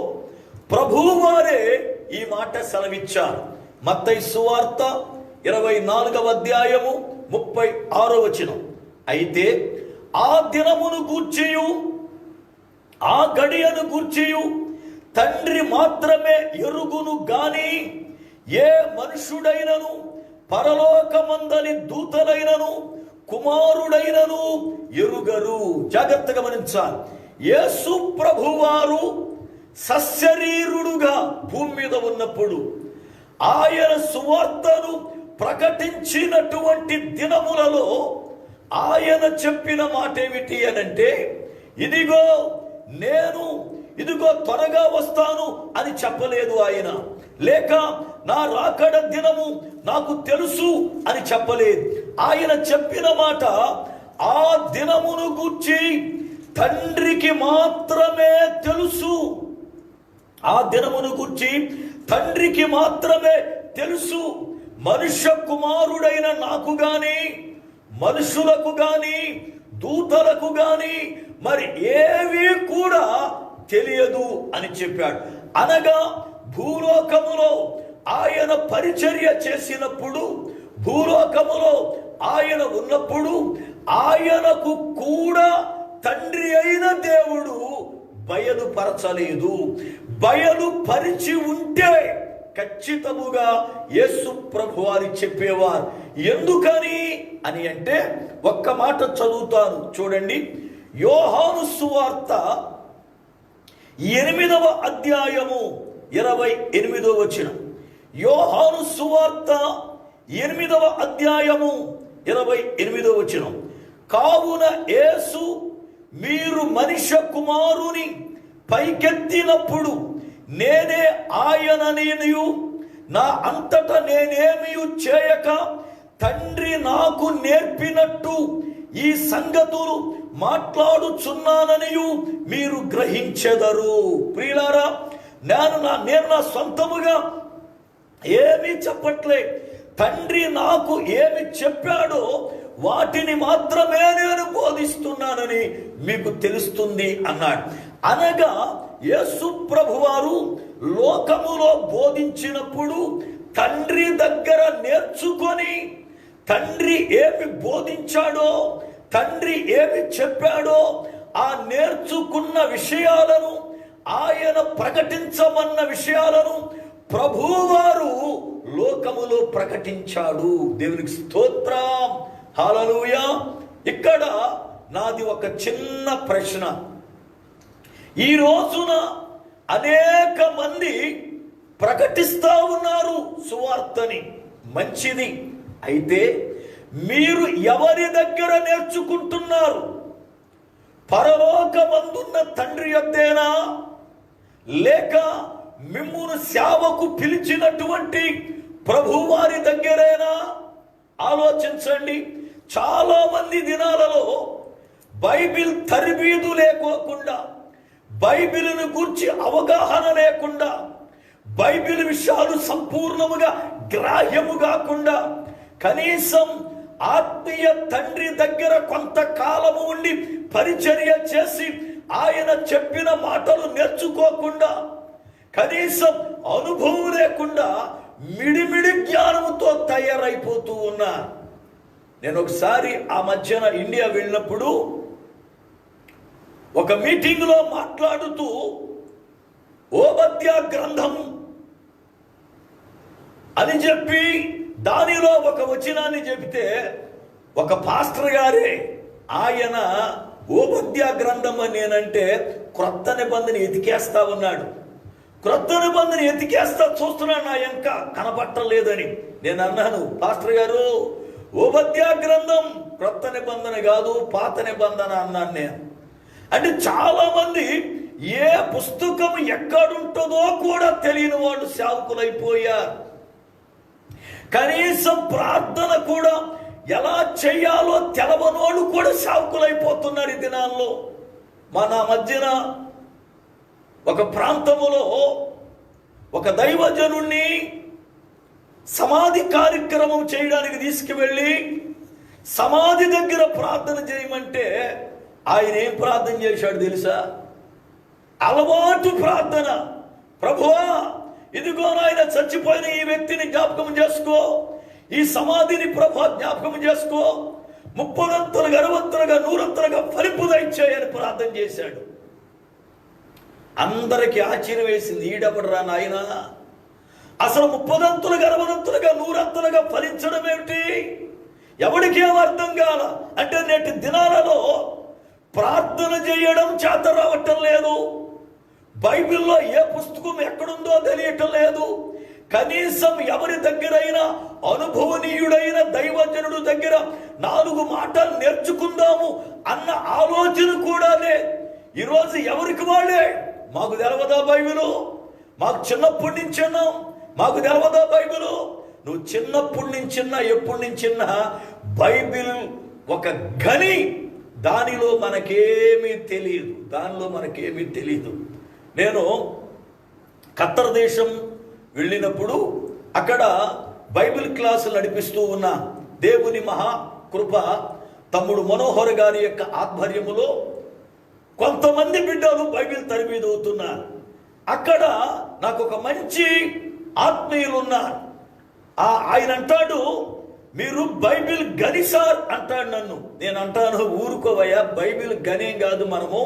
ప్రభువారే ఈ మాట సెలవిచ్చారు. మత్తయి సువార్త 24వ అధ్యాయము 36వ వచనం, అయితే ఆ దినమును గూర్చియు ఆ గడియను గూర్చియు తండ్రి మాత్రమే ఎరుగును గాని ఏ మనుషుడైనను, పరలోకమందలి దూతలైనను, కుమారుడైనను ఎరుగరు. జాగ్రత్తగా గమనించాలి. యేసు ప్రభువారు సశరీరుడుగా భూమి మీద ఉన్నప్పుడు ఆయన సువార్తను ప్రకటించినటువంటి దినములలో ఆయన చెప్పిన మాట ఏమిటి అనంటే, ఇదిగో త్వరగా వస్తాను అని చెప్పలేదు ఆయన. లేక నా రాకడ దినము నాకు తెలుసు అని చెప్పలేదు. ఆయన చెప్పిన మాట, ఆ దినమును గూర్చి తండ్రికి మాత్రమే తెలుసు. ఆ దినమును గూర్చి తండ్రికి మాత్రమే తెలుసు. మనుష్య కుమారుడైన నాకు గాని, మనుషులకు గాని, దూతలకు గాని మరి ఏవి కూడా తెలియదు అని చెప్పాడు. అనగా భూలోకములో ఆయన పరిచర్య చేసినప్పుడు, భూలోకములో ఆయన ఉన్నప్పుడు ఆయనకు కూడా తండ్రి అయిన దేవుడు బయలుపరచలేదు. బయలుపరిచి ఉంటే ఖచ్చితముగా యేసు ప్రభువారు చెప్పేవారు. ఎందుకని అని అంటే ఒక్క మాట చదువుతాను చూడండి. యోహాను సువార్త 8వ అధ్యాయము 28వ వచనం. యోహాను సువార్త 8వ అధ్యాయము 28వ వచనం. కావున యేసు మీరు మనుష్య కుమారుని పైకెత్తినప్పుడు నేనే ఆయననియు నా అంతట నేనేమీ చేయక తండ్రి నాకు నేర్పినట్టు ఈ సంగతులు మాట్లాడుచున్నాననియు మీరు గ్రహించెదరు. ప్రియులారా, నేను నా సొంతముగా ఏమీ చెప్పట్లే. తండ్రి నాకు ఏమి చెప్పాడో వాటిని మాత్రమే నేను బోధిస్తున్నానని మీకు తెలుస్తుంది అన్నాడు. అనగా యేసు ప్రభువారు లోకములో బోధించినప్పుడు తండ్రి దగ్గర నేర్చుకొని, తండ్రి ఏమి బోధించాడో, తండ్రి ఏమి చెప్పాడో ఆ నేర్చుకున్న విషయాలను, ఆయన ప్రకటించమన్న విషయాలను ప్రభువారు లోకములో ప్రకటించాడు. దేవునికి స్తోత్రం, హల్లెలూయా. ఇక్కడ నాది ఒక చిన్న ప్రశ్న. ఈ రోజున అనేక మంది ప్రకటిస్తా ఉన్నారు సువార్తని, మంచిది. అయితే మీరు ఎవరి దగ్గర నేర్చుకుంటున్నారు? పరలోకమందున్న తండ్రి యొద్దేనా, లేక మిమ్మును సేవకు పిలిచినటువంటి ప్రభువారి దగ్గరేనా? ఆలోచించండి. చాలా మంది దినాలలో బైబిల్ తరబీదు లేకోకుండా, బైబిల్ను గూర్చి అవగాహన లేకుండా, బైబిల్ విషయాలు సంపూర్ణముగా గ్రాహ్యము కాకుండా, కనీసం ఆత్మీయ తండ్రి దగ్గర కొంతకాలము ఉండి పరిచర్య చేసి ఆయన చెప్పిన మాటలు నేర్చుకోకుండా, కనీసం అనుభవం లేకుండా మిడిమిడి జ్ఞానముతో తయారైపోతూ ఉన్నారు. నేను ఒకసారి ఆ మధ్యన ఇండియా వెళ్ళినప్పుడు ఒక మీటింగ్లో మాట్లాడుతూ ఓబద్యా గ్రంథం అని చెప్పి దానిలో ఒక వచనాన్ని చెబితే, ఒక పాస్టర్ గారే ఆయన ఓబద్యా గ్రంథం అని నేనంటే క్రొత్త నిబంధన ఎతికేస్తా ఉన్నాడు. క్రొత్త నిబంధన ఎతికేస్తా చూస్తున్నాడు, నా ఇంకా కనపట్టలేదని. నేను అన్నాను, పాస్టర్ గారు ఓబద్యా గ్రంథం క్రొత్త నిబంధన కాదు, పాత నిబంధన అన్నాను నేను. అంటే చాలా మంది ఏ పుస్తకం ఎక్కడుంటుందో కూడా తెలియని వాళ్ళు సేవకులైపోయారు. కనీసం ప్రార్థన కూడా ఎలా చేయాలో తెలవనోళ్ళు కూడా సేవకులైపోతున్నారు ఈ దినాల్లో. మన మధ్యన ఒక ప్రాంతములో ఒక దైవజనుణ్ణి సమాధి కార్యక్రమం చేయడానికి తీసుకువెళ్ళి సమాధి దగ్గర ప్రార్థన చేయమంటే ఆయన ఏం ప్రార్థన చేశాడు తెలుసా? అలవాటు ప్రార్థన. ప్రభువా, ఇదిగో నాయన చచ్చిపోయిన ఈ వ్యక్తిని జ్ఞాపకం చేసుకో, ఈ సమాధిని ప్రభు జ్ఞాపకం చేసుకో, 30 60 100 ఫలింపు దయచేయని ప్రార్థన చేశాడు. అందరికి ఆశ్చర్యం వేసింది, ఈడపడరా నాయన, అసలు 30 60 100 ఫలించడం ఏమిటి? ఎవరికి ఏం అర్థం కాల. అంటే నేటి దినాలలో ప్రార్థన చేయడం చేత రావటం లేదు, బైబిల్లో ఏ పుస్తకం ఎక్కడుందో తెలియటం లేదు. కనీసం ఎవరి దగ్గరైనా అనుభవనీయుడైన దైవజనుడు దగ్గర 4 మాటలు నేర్చుకుందాము అన్న ఆలోచన కూడా లేదు. ఈరోజు ఎవరికి వాళ్ళే, మాకు తెలవదా బైబిలు, మాకు చిన్నప్పటి నుంచి అన్నాం, మాకు తెలవదా బైబిలు. నువ్వు చిన్నప్పటి నుంచిన్నా ఎప్పటి నుంచిన్నా బైబిల్ ఒక గని, దానిలో మనకేమీ తెలియదు. నేను ఖత్తర్ దేశం వెళ్ళినప్పుడు అక్కడ బైబిల్ క్లాసులు నడిపిస్తూ ఉన్న దేవుని మహాకృప తమ్ముడు మనోహర్ గారి యొక్క ఆధ్వర్యములో కొంతమంది బిడ్డలు బైబిల్ తరబీదు అవుతున్నారు. అక్కడ నాకు ఒక మంచి ఆత్మీయులు ఉన్నారు. ఆయన అంటాడు, మీరు బైబిల్ గని సార్ అంటాడు నన్ను. నేను అంటాను, ఊరుకోవయ్యా, బైబిల్ గనేం కాదు, మనము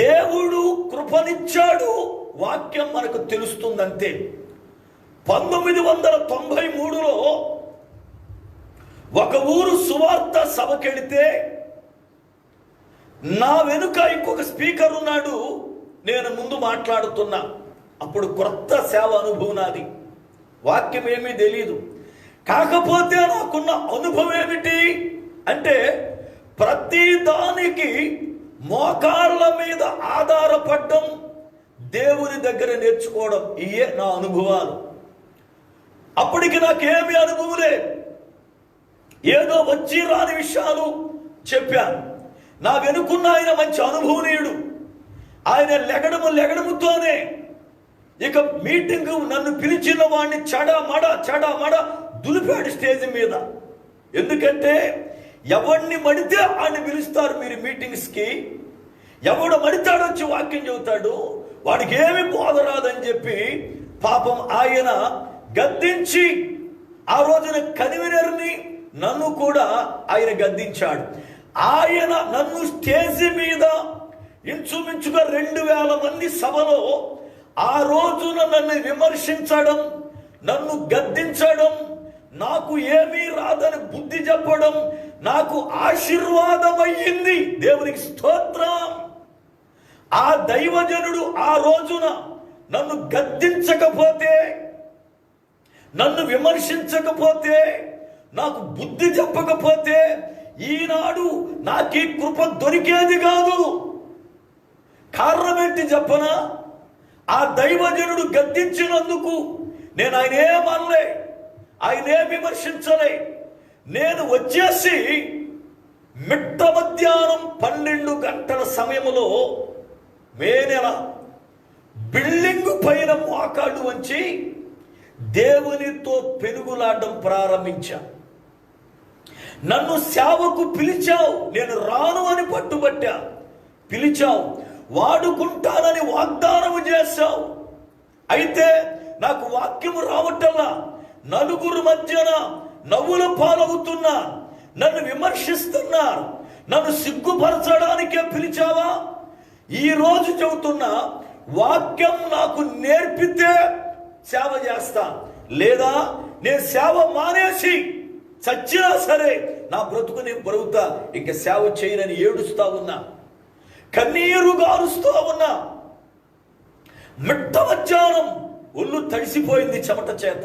దేవుడు కృపనిచ్చాడు, వాక్యం మనకు తెలుస్తుందంతే. 1993లో ఒక ఊరు సువార్త సభకెడితే నా వెనుక ఇంకొక స్పీకర్ ఉన్నాడు, నేను ముందు మాట్లాడుతున్నా. అప్పుడు క్రొత్త సేవ అనుభవం నాది, వాక్యం ఏమీ తెలియదు. కాకపోతే నాకున్న అనుభవం ఏమిటి అంటే, ప్రతి దానికి మోకాళ్ళ మీద ఆధారపడడం, దేవుని దగ్గర నేర్చుకోవడం, ఇయే నా అనుభవాలు. అప్పటికి నాకేమీ అనుభవం లేదు, ఏదో వచ్చి రాని విషయాలు చెప్పాను. నా వెనుకున్న ఆయన మంచి అనుభవనీయుడు. ఆయన లెగడముతోనే ఇక మీటింగ్ నన్ను పిలిచిన వాడిని చడా దులిపాడు స్టేజ్ మీద. ఎందుకంటే ఎవరిని మడితే ఆయన పిలుస్తారు మీరు మీటింగ్స్కి, ఎవడు మడితాడు వచ్చి వాక్యం చెబుతాడు, వాడికి ఏమి బోధరాదని చెప్పి పాపం ఆయన గద్దించి, ఆ రోజున కన్వీనర్ని నన్ను కూడా ఆయన గద్దించాడు. ఆయన నన్ను స్టేజ్ మీద ఇంచుమించుగా 2000 మంది సభలో ఆ రోజున నన్ను విమర్శించడం, నన్ను గద్దించడం, నాకు ఏమీ రాదని బుద్ధి చెప్పడం నాకు ఆశీర్వాదమయ్యింది. దేవునికి స్తోత్రం. ఆ దైవజనుడు ఆ రోజున నన్ను గద్దించకపోతే, నన్ను విమర్శించకపోతే, నాకు బుద్ధి చెప్పకపోతే ఈనాడు నాకు ఈ కృప దొరికేది కాదు. కారణం ఏంటి చెప్పనా? ఆ దైవజనుడు గద్దించినందుకు నేను ఆయనేమనలే, ఆయనే విమర్శించలే. నేను వచ్చేసి మిట్ట మధ్యాహ్నం 12 గంటల సమయంలో మే నెల బిల్డింగు పైన మోకాళ్ళు వంచి దేవునితో పెనుగులాడడం ప్రారంభించా. నన్ను సేవకు పిలిచావు, నేను రాను అని పట్టుబట్టా. పిలిచావు, వాడుకుంటానని వాగ్దానం చేశావు. అయితే నాకు వాక్యము రావటల్లా, నలుగురు మధ్యన నవ్వుల పాలవుతున్నా, నన్ను విమర్శిస్తున్నారు. నన్ను సిగ్గుపరచడానికే పిలిచావా? ఈరోజు చెబుతున్నా, వాక్యం నాకు నేర్పితే సేవ చేస్తా, లేదా నేను సేవ మానేసి చచ్చినా సరే నా బ్రతుకు నేను బ్రతుకుతా, ఇంక సేవ చేయనని ఏడుస్తా ఉన్నా, కన్నీరు గారుస్తూ ఉన్నా. మిట్ట మధ్యాహ్నం ఒళ్ళు తడిసిపోయింది చెమట చేత.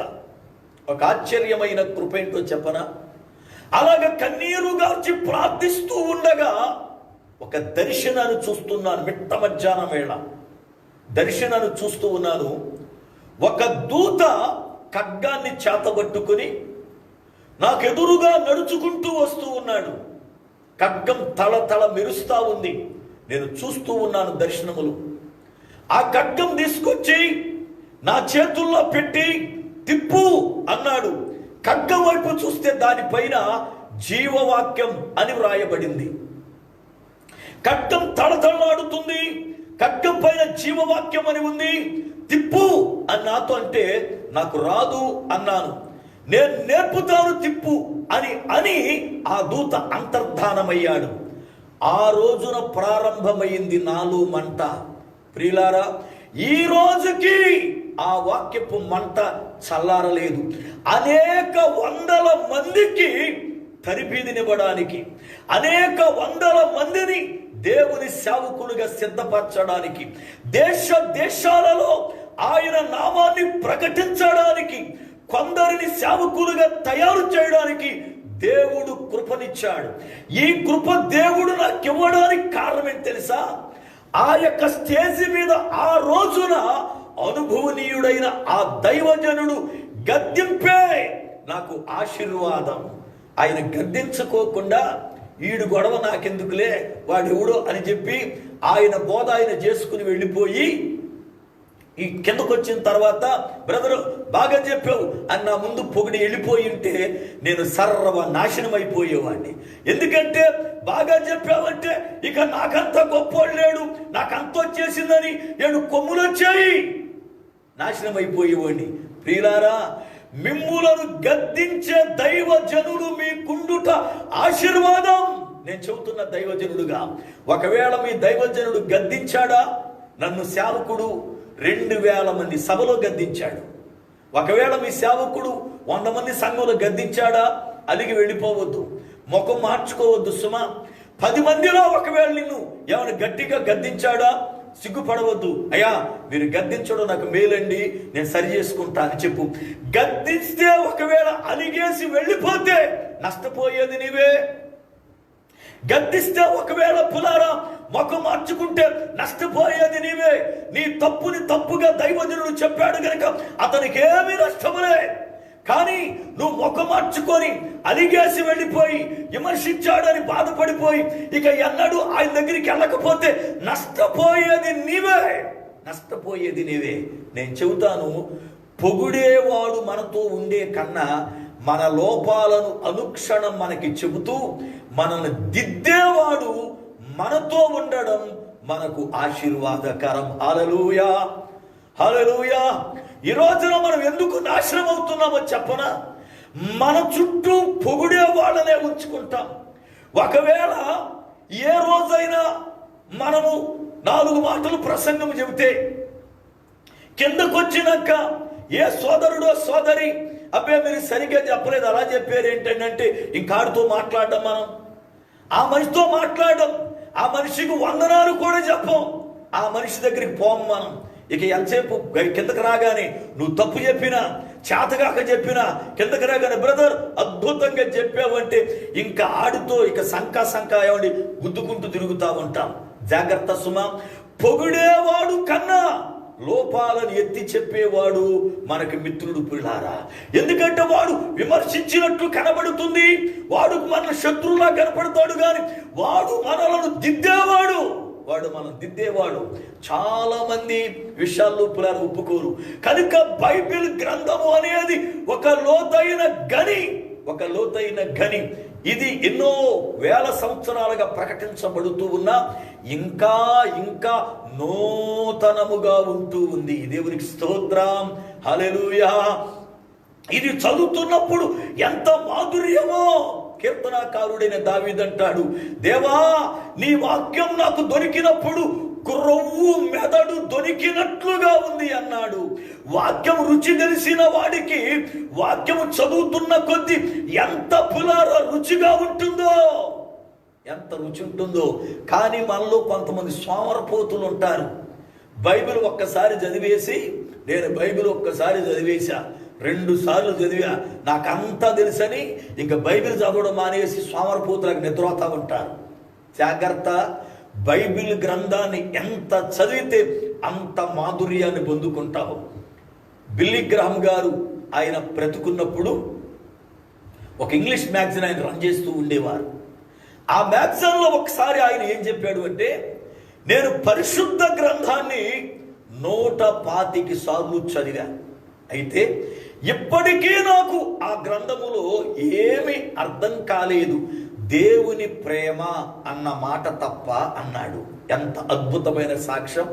ఒక ఆశ్చర్యమైన కృప ఏంటో చెప్పనా? అలాగ కన్నీరు గార్చి ప్రార్థిస్తూ ఉండగా ఒక దర్శనాన్ని చూస్తున్నాను. మిట్ట మధ్యాహ్నం వేళ దర్శనాన్ని చూస్తూ ఉన్నాను. ఒక దూత ఖడ్గాన్ని చేతబట్టుకుని నాకెదురుగా నడుచుకుంటూ వస్తూ ఉన్నాడు. ఖడ్గం తల తల మెరుస్తా ఉంది. నేను చూస్తూ ఉన్నాను దర్శనములు. ఆ ఖడ్గం తీసుకొచ్చి నా చేతుల్లో పెట్టి తిప్పు అన్నాడు. ఖడ్గం వైపు చూస్తే దానిపైన జీవవాక్యం అని వ్రాయబడింది. ఖడ్గం తళతళలాడుతుంది, ఖడ్గం పైన జీవవాక్యం అని ఉంది. తిప్పు అని నాతో అంటే నాకు రాదు అన్నాను. నేను నేర్పుతాను తిప్పు అని ఆ దూత అంతర్ధానమయ్యాడు. ఆ రోజున ప్రారంభమైంది నాలో మంట. ప్రియులారా, ఈ రోజుకి ఆ వాక్యపు మంట చల్లారలేదు. అనేక వందల మందికి తరిబీదినివ్వడానికి, అనేక వందల మందిని దేవుని సేవకులుగా సిద్ధపరచడానికి, దేశ దేశాలలో ఆయన నామాన్ని ప్రకటించడానికి, కొందరిని సేవకులుగా తయారు చేయడానికి దేవుడు కృపనిచ్చాడు. ఈ కృప దేవుడు నాకు ఇవ్వడానికి కారణం ఏంటి తెలుసా? ఆ యొక్క స్టేజి మీద ఆ రోజున అనుభవనీయుడైన ఆ దైవజనుడు గద్దింపే నాకు ఆశీర్వాదం. ఆయన గద్దించుకోకుండా ఈడు గొడవ నాకెందుకులే, వాడెవడో అని చెప్పి ఆయన బోధ ఆయన చేసుకుని వెళ్ళిపోయి ఈ కిందకు వచ్చిన తర్వాత బ్రదరు బాగా చెప్పావు అని నా ముందు పొగిడి వెళ్ళిపోయి ఉంటే నేను సర్వ నాశనం అయిపోయేవాడిని. ఎందుకంటే బాగా చెప్పావంటే ఇక నాకంత గొప్పోడు లేడు, నాకంత వచ్చేసిందని నేను కొమ్ములు వచ్చాయి నాశనం అయిపోయేవాడిని. ప్రియులారా, మిమ్ములను గద్దించే దైవజనులు మీ కుండుట ఆశీర్వాదం. నేను చెబుతున్న దైవజనుడుగా, ఒకవేళ మీ దైవజనుడు గద్దించాడా? నన్ను సేవకుడు 2000 మంది సభలో గద్దించాడు. ఒకవేళ మీ సేవకుడు 100 మంది సంఘంలో గద్దించాడా? అలిగి వెళ్ళిపోవద్దు, ముఖం మార్చుకోవద్దు సుమా. 10 మందిలో ఒకవేళ నిన్ను ఏమైనా గట్టిగా గద్దించాడా? సిగ్గుపడవద్దు. అయ్యా మీరు గద్దించడం నాకు మేలండి, నేను సరి చేసుకుంటా అని చెప్పు. గద్దిస్తే ఒకవేళ అలిగేసి వెళ్ళిపోతే నష్టపోయేది నీవే. గద్దిస్తే ఒకవేళ పులారా ముఖం మార్చుకుంటే నష్టపోయేది నీవే. నీ తప్పుని తప్పుగా దైవజనుడు చెప్పాడు కనుక అతనికి ఏమీ నష్టములే. కానీ నువ్వు ముఖం మార్చుకొని అలిగేసి వెళ్ళిపోయి విమర్శించాడని బాధపడిపోయి ఇక ఎన్నడూ ఆయన దగ్గరికి వెళ్ళకపోతే నష్టపోయేది నీవే, నష్టపోయేది నీవే. నేను చెబుతాను, పొగుడేవాడు మనతో ఉండే కన్నా మన లోపాలను అనుక్షణం మనకి చెబుతూ మనల్ని దిద్దేవాడు మనతో ఉండడం మనకు ఆశీర్వాదకరం. హల్లెలూయా, హల్లెలూయా. ఈ రోజున మనం ఎందుకు నాశనం అవుతున్నామో చెప్పనా? మన చుట్టూ పొగిడే వాళ్ళనే ఉంచుకుంటాం. ఒకవేళ ఏ రోజైనా మనము 4 మాటలు ప్రసంగం చెబితే కిందకు వచ్చినాక ఏ సోదరుడో సోదరి అబ్బే మీరు సరిగ్గా చెప్పలేదు, అలా చెప్పారు ఏంటంటే ఇంకాడితో మాట్లాడడం, మనం ఆ మనిషితో మాట్లాడడం, ఆ మనిషికి వందనాలు కూడా చెప్పం, ఆ మనిషి దగ్గరికి పోం మనం. ఇక ఎంతసేపు కిందకి రాగానే నువ్వు తప్పు చెప్పినా, చేతగాక చెప్పినా, కిందకి రాగానే బ్రదర్ అద్భుతంగా చెప్పావంటే ఇంకా ఆడితో ఇక సంకా ఏమండి గుద్దుకుంటూ తిరుగుతూ ఉంటాం. జాగ్రత్త సుమా. పొగిడేవాడు కన్నా లోపాలను ఎత్తి చెప్పేవాడు మనకి మిత్రుడు పిల్లారా. ఎందుకంటే వాడు విమర్శించినట్లు కనబడుతుంది, వాడు మన శత్రువులా కనపడతాడు, కానీ వాడు మనలను దిద్దేవాడు, మనం దిద్దేవాడు. చాలా మంది విషయాల్లో పిల్లలు ఒప్పుకోరు. కనుక బైబిల్ గ్రంథము అనేది ఒక లోతైన గని. ఇది ఎన్నో వేల సంవత్సరాలుగా ప్రకటించబడుతూ ఉన్నా ఇంకా నూతనముగా ఉంటూ ఉంది. దేవునికి స్తోత్రం, హల్లెలూయా. ఇది చదువుతున్నప్పుడు ఎంత మాధుర్యమో. కీర్తనాకారుడైన దావీదంటాడు, దేవా నీ వాక్యం నాకు దొరికినప్పుడు క్రొవ్వు మెదడు దొరికినట్లుగా ఉంది అన్నాడు. వాక్యం రుచి తెలిసిన వాడికి వాక్యము చదువుతున్న కొద్దీ ఎంత రుచిగా ఉంటుందో, ఎంత రుచి ఉంటుందో. కానీ మనలో కొంతమంది సోమరపోతులు ఉంటారు. బైబిల్ ఒక్కసారి చదివేసి, నేను బైబిల్ ఒక్కసారి చదివేశా, 2 సార్లు చదివా, నాకంతా తెలుసని ఇంకా బైబిల్ చదవడం మానేసి సోమరపోతులకు నిద్రపోతా ఉంటారు. జాగ్రత్త. బైబిల్ గ్రంథాన్ని ఎంత చదివితే అంత మాధుర్యాన్ని పొందుకుంటావు. బిల్లీ గ్రహం గారు ఆయన బ్రతుకున్నప్పుడు ఒక ఇంగ్లీష్ మ్యాగజైన్ ఆయన రన్ చేస్తూ ఉండేవారు. ఆ మ్యాగజైన్లో ఒకసారి ఆయన ఏం చెప్పాడు అంటే, నేను పరిశుద్ధ గ్రంథాన్ని 125 సార్లు చదివా, అయితే ఇప్పటికీ నాకు ఆ గ్రంథములో ఏమీ అర్థం కాలేదు, దేవుని ప్రేమ అన్న మాట తప్ప అన్నాడు. ఎంత అద్భుతమైన సాక్ష్యం.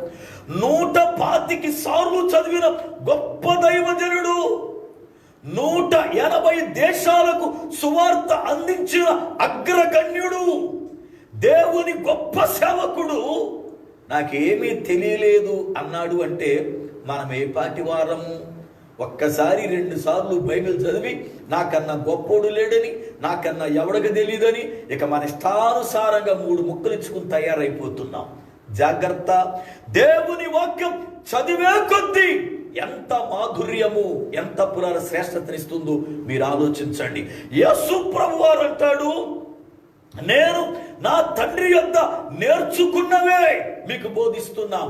125 సార్లు చదివిన గొప్ప దైవజనుడు, 180 దేశాలకు సువార్త అందించిన అగ్రగణ్యుడు, దేవుని గొప్ప సేవకుడు నాకేమీ తెలియలేదు అన్నాడు. అంటే మనం ఏ పాటి వారము? ఒక్కసారి 2 సార్లు బైబిల్ చదివి నాకన్నా గొప్పోడు లేడని, నాకన్నా ఎవడికి తెలియదని ఇక మన ఇష్టానుసారంగా 3 ముక్కలు ఇచ్చుకుని తయారైపోతున్నాం. జాగ్రత్త. దేవుని వాక్యం చదివే కొద్దీ ఎంత మాధుర్యము, ఎంత శ్రేష్టతనిస్తుందో మీరు ఆలోచించండి. యేసు ప్రభువారు అంటాడు, నేను నా తండ్రి యొద్ద నేర్చుకున్నవే మీకు బోధిస్తున్నా,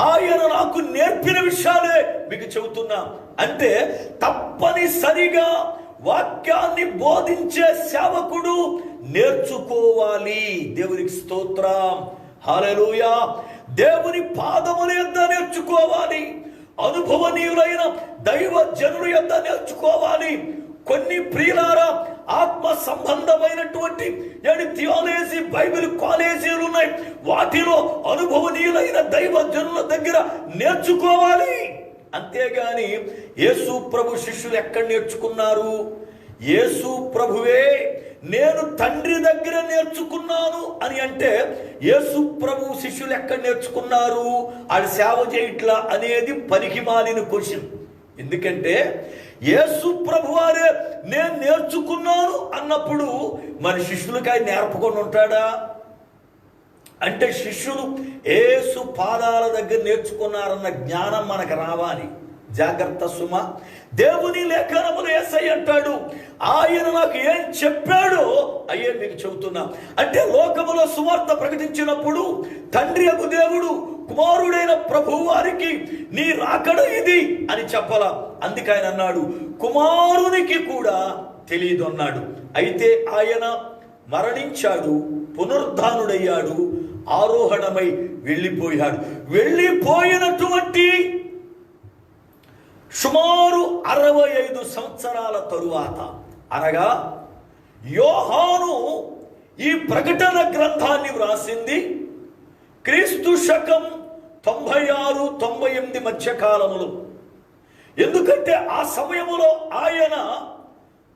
ఆయన నాకు నేర్పిన విషయాలే మీకు చెబుతున్నా. అంటే తప్పనిసరిగా వాక్యాన్ని బోధించే సేవకుడు నేర్చుకోవాలి. దేవునికి స్తోత్రం, హల్లెలూయా. దేవుని పాదముల యొద్ద నేర్చుకోవాలి, అనుభవనీయులైన దైవ జనుల యొద్ద నేర్చుకోవాలి. కొన్ని ప్రియులారా, ఆత్మ సంబంధమైనటువంటి థియాలజీ బైబిల్ కాలేజీలు ఉన్నాయి, వాటిలో అనుభవనీయులైన దైవ జనుల దగ్గర నేర్చుకోవాలి. అంతేగాని యేసు ప్రభు శిష్యులు ఎక్కడ నేర్చుకున్నారు? యేసు ప్రభువే నేను తండ్రి దగ్గర నేర్చుకున్నాను అని అంటే, యేసు ప్రభు శిష్యులు ఎక్కడ నేర్చుకున్నారు? ఆడు సేవ చేయట్లా అనేది పనికిమాలిన క్వశ్చన్. ఎందుకంటే యేసు ప్రభువారే నేను నేర్చుకున్నాను అన్నప్పుడు మన శిష్యులకి ఆయన నేర్పకుండా ఉంటాడా? అంటే శిష్యులు యేసు పాదాల దగ్గర నేర్చుకున్నారన్న జ్ఞానం మనకు రావాలి. జాగ్రత్త సుమ. దేవుని లేఖనములు యేసయ్య అంటాడు, ఆయన నాకు ఏం చెప్పాడో అయ్యే మీకు చెబుతున్నా. అంటే లోకములో సువార్త ప్రకటించినప్పుడు తండ్రి యొక్క దేవుడు కుమారుడైన ప్రభు వారికి నీ రాకడ ఇది అని చెప్పాల. అందుకే ఆయన అన్నాడు, కుమారునికి కూడా తెలియదు అన్నాడు. అయితే ఆయన మరణించాడు, పునరుద్ధానుడయ్యాడు, ఆరోహణమై వెళ్ళిపోయాడు. వెళ్ళిపోయినటువంటి సుమారు 65 సంవత్సరాల తరువాత, అనగా యోహాను ఈ ప్రకటన గ్రంథాన్ని వ్రాసింది క్రీస్తు శకం 96-98 మధ్య కాలములో. ఎందుకంటే ఆ సమయములో ఆయన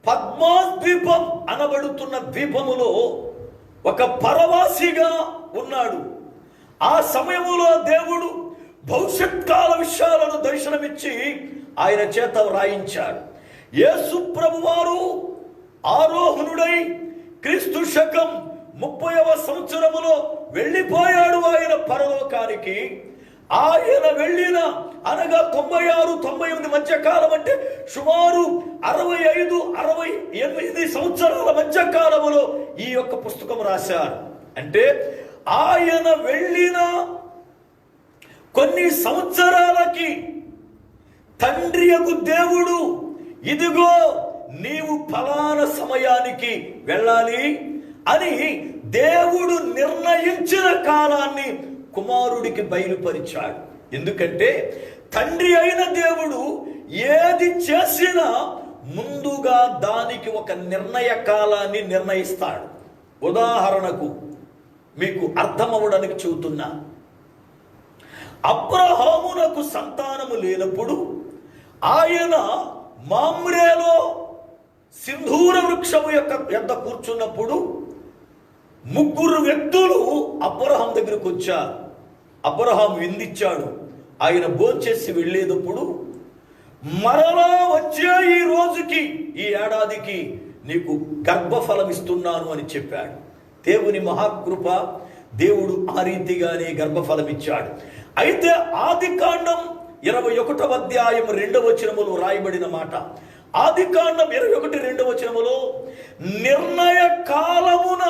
పద్మాద్వీపం అనబడుతున్న ద్వీపములో ఒక పరవాసిగా ఉన్నాడు. ఆ సమయములో దేవుడు భవిష్యత్ కాల విషయాలను దర్శనమిచ్చి ఆయన చేత వ్రాయించాడు. యేసు ప్రభువారు ఆరోహణుడై క్రీస్తు శకం 30వ సంవత్సరములో వెళ్ళిపోయాడు ఆయన పరలోకానికి. ఆయన వెళ్ళిన అనగా 96-98 మధ్య కాలం, అంటే సుమారు 65-68 సంవత్సరాల మధ్య కాలములో ఈ యొక్క పుస్తకం రాశారు. అంటే ఆయన వెళ్ళిన కొన్ని సంవత్సరాలకి తండ్రియగు దేవుడు, ఇదిగో నీవు ఫలానా సమయానికి వెళ్ళాలి అని దేవుడు నిర్ణయించిన కాలాన్ని కుమారుడికి బయలుపరిచాడు. ఎందుకంటే తండ్రి అయిన దేవుడు ఏది చేసినా ముందుగా దానికి ఒక నిర్ణయ కాలాన్ని నిర్ణయిస్తాడు. ఉదాహరణకు మీకు అర్థమవడానికి చెబుతున్నా, అబ్రహామునకు సంతానము లేనప్పుడు ఆయన మామ్రేలో సింధూర వృక్షము యొద్ద కూర్చున్నప్పుడు 3 వ్యక్తులు అబ్రహాం దగ్గరకు వచ్చారు. అబ్రహాం విందిచ్చాడు. ఆయన భోంచేసి వెళ్ళేటప్పుడు మరలా వచ్చే ఈ రోజుకి, ఈ ఏడాదికి నీకు గర్భఫలం ఇస్తున్నాను అని చెప్పాడు. దేవుని మహాకృప, దేవుడు ఆ రీతిగానే గర్భఫలం ఇచ్చాడు. అయితే ఆదికాండం 21వ అధ్యాయం 2వ వచనములో రాయబడిన మాట, ఆదికాండం 21:2 వచనములో, నిర్ణయ కాలమున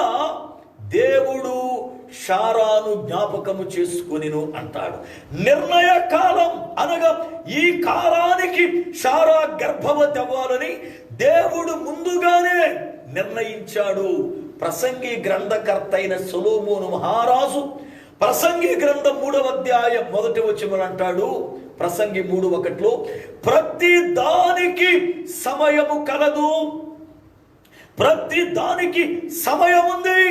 దేవుడు షారాను జ్ఞాపకము చేసుకొనిను అంటాడు. నిర్ణయ కాలం అనగా ఈ కాలానికి షారా గర్భవతి అవ్వాలని దేవుడు ముందుగానే నిర్ణయించాడు. ప్రసంగి గ్రంథకర్త అయిన సొలొమోను మహారాజు ప్రసంగి గ్రంథం 3వ అధ్యాయం 1వ వచనం అంటాడు, ప్రసంగి 3:1, ప్రతి దానికి సమయము కలదు, ప్రతి దానికి సమయం ఉంది,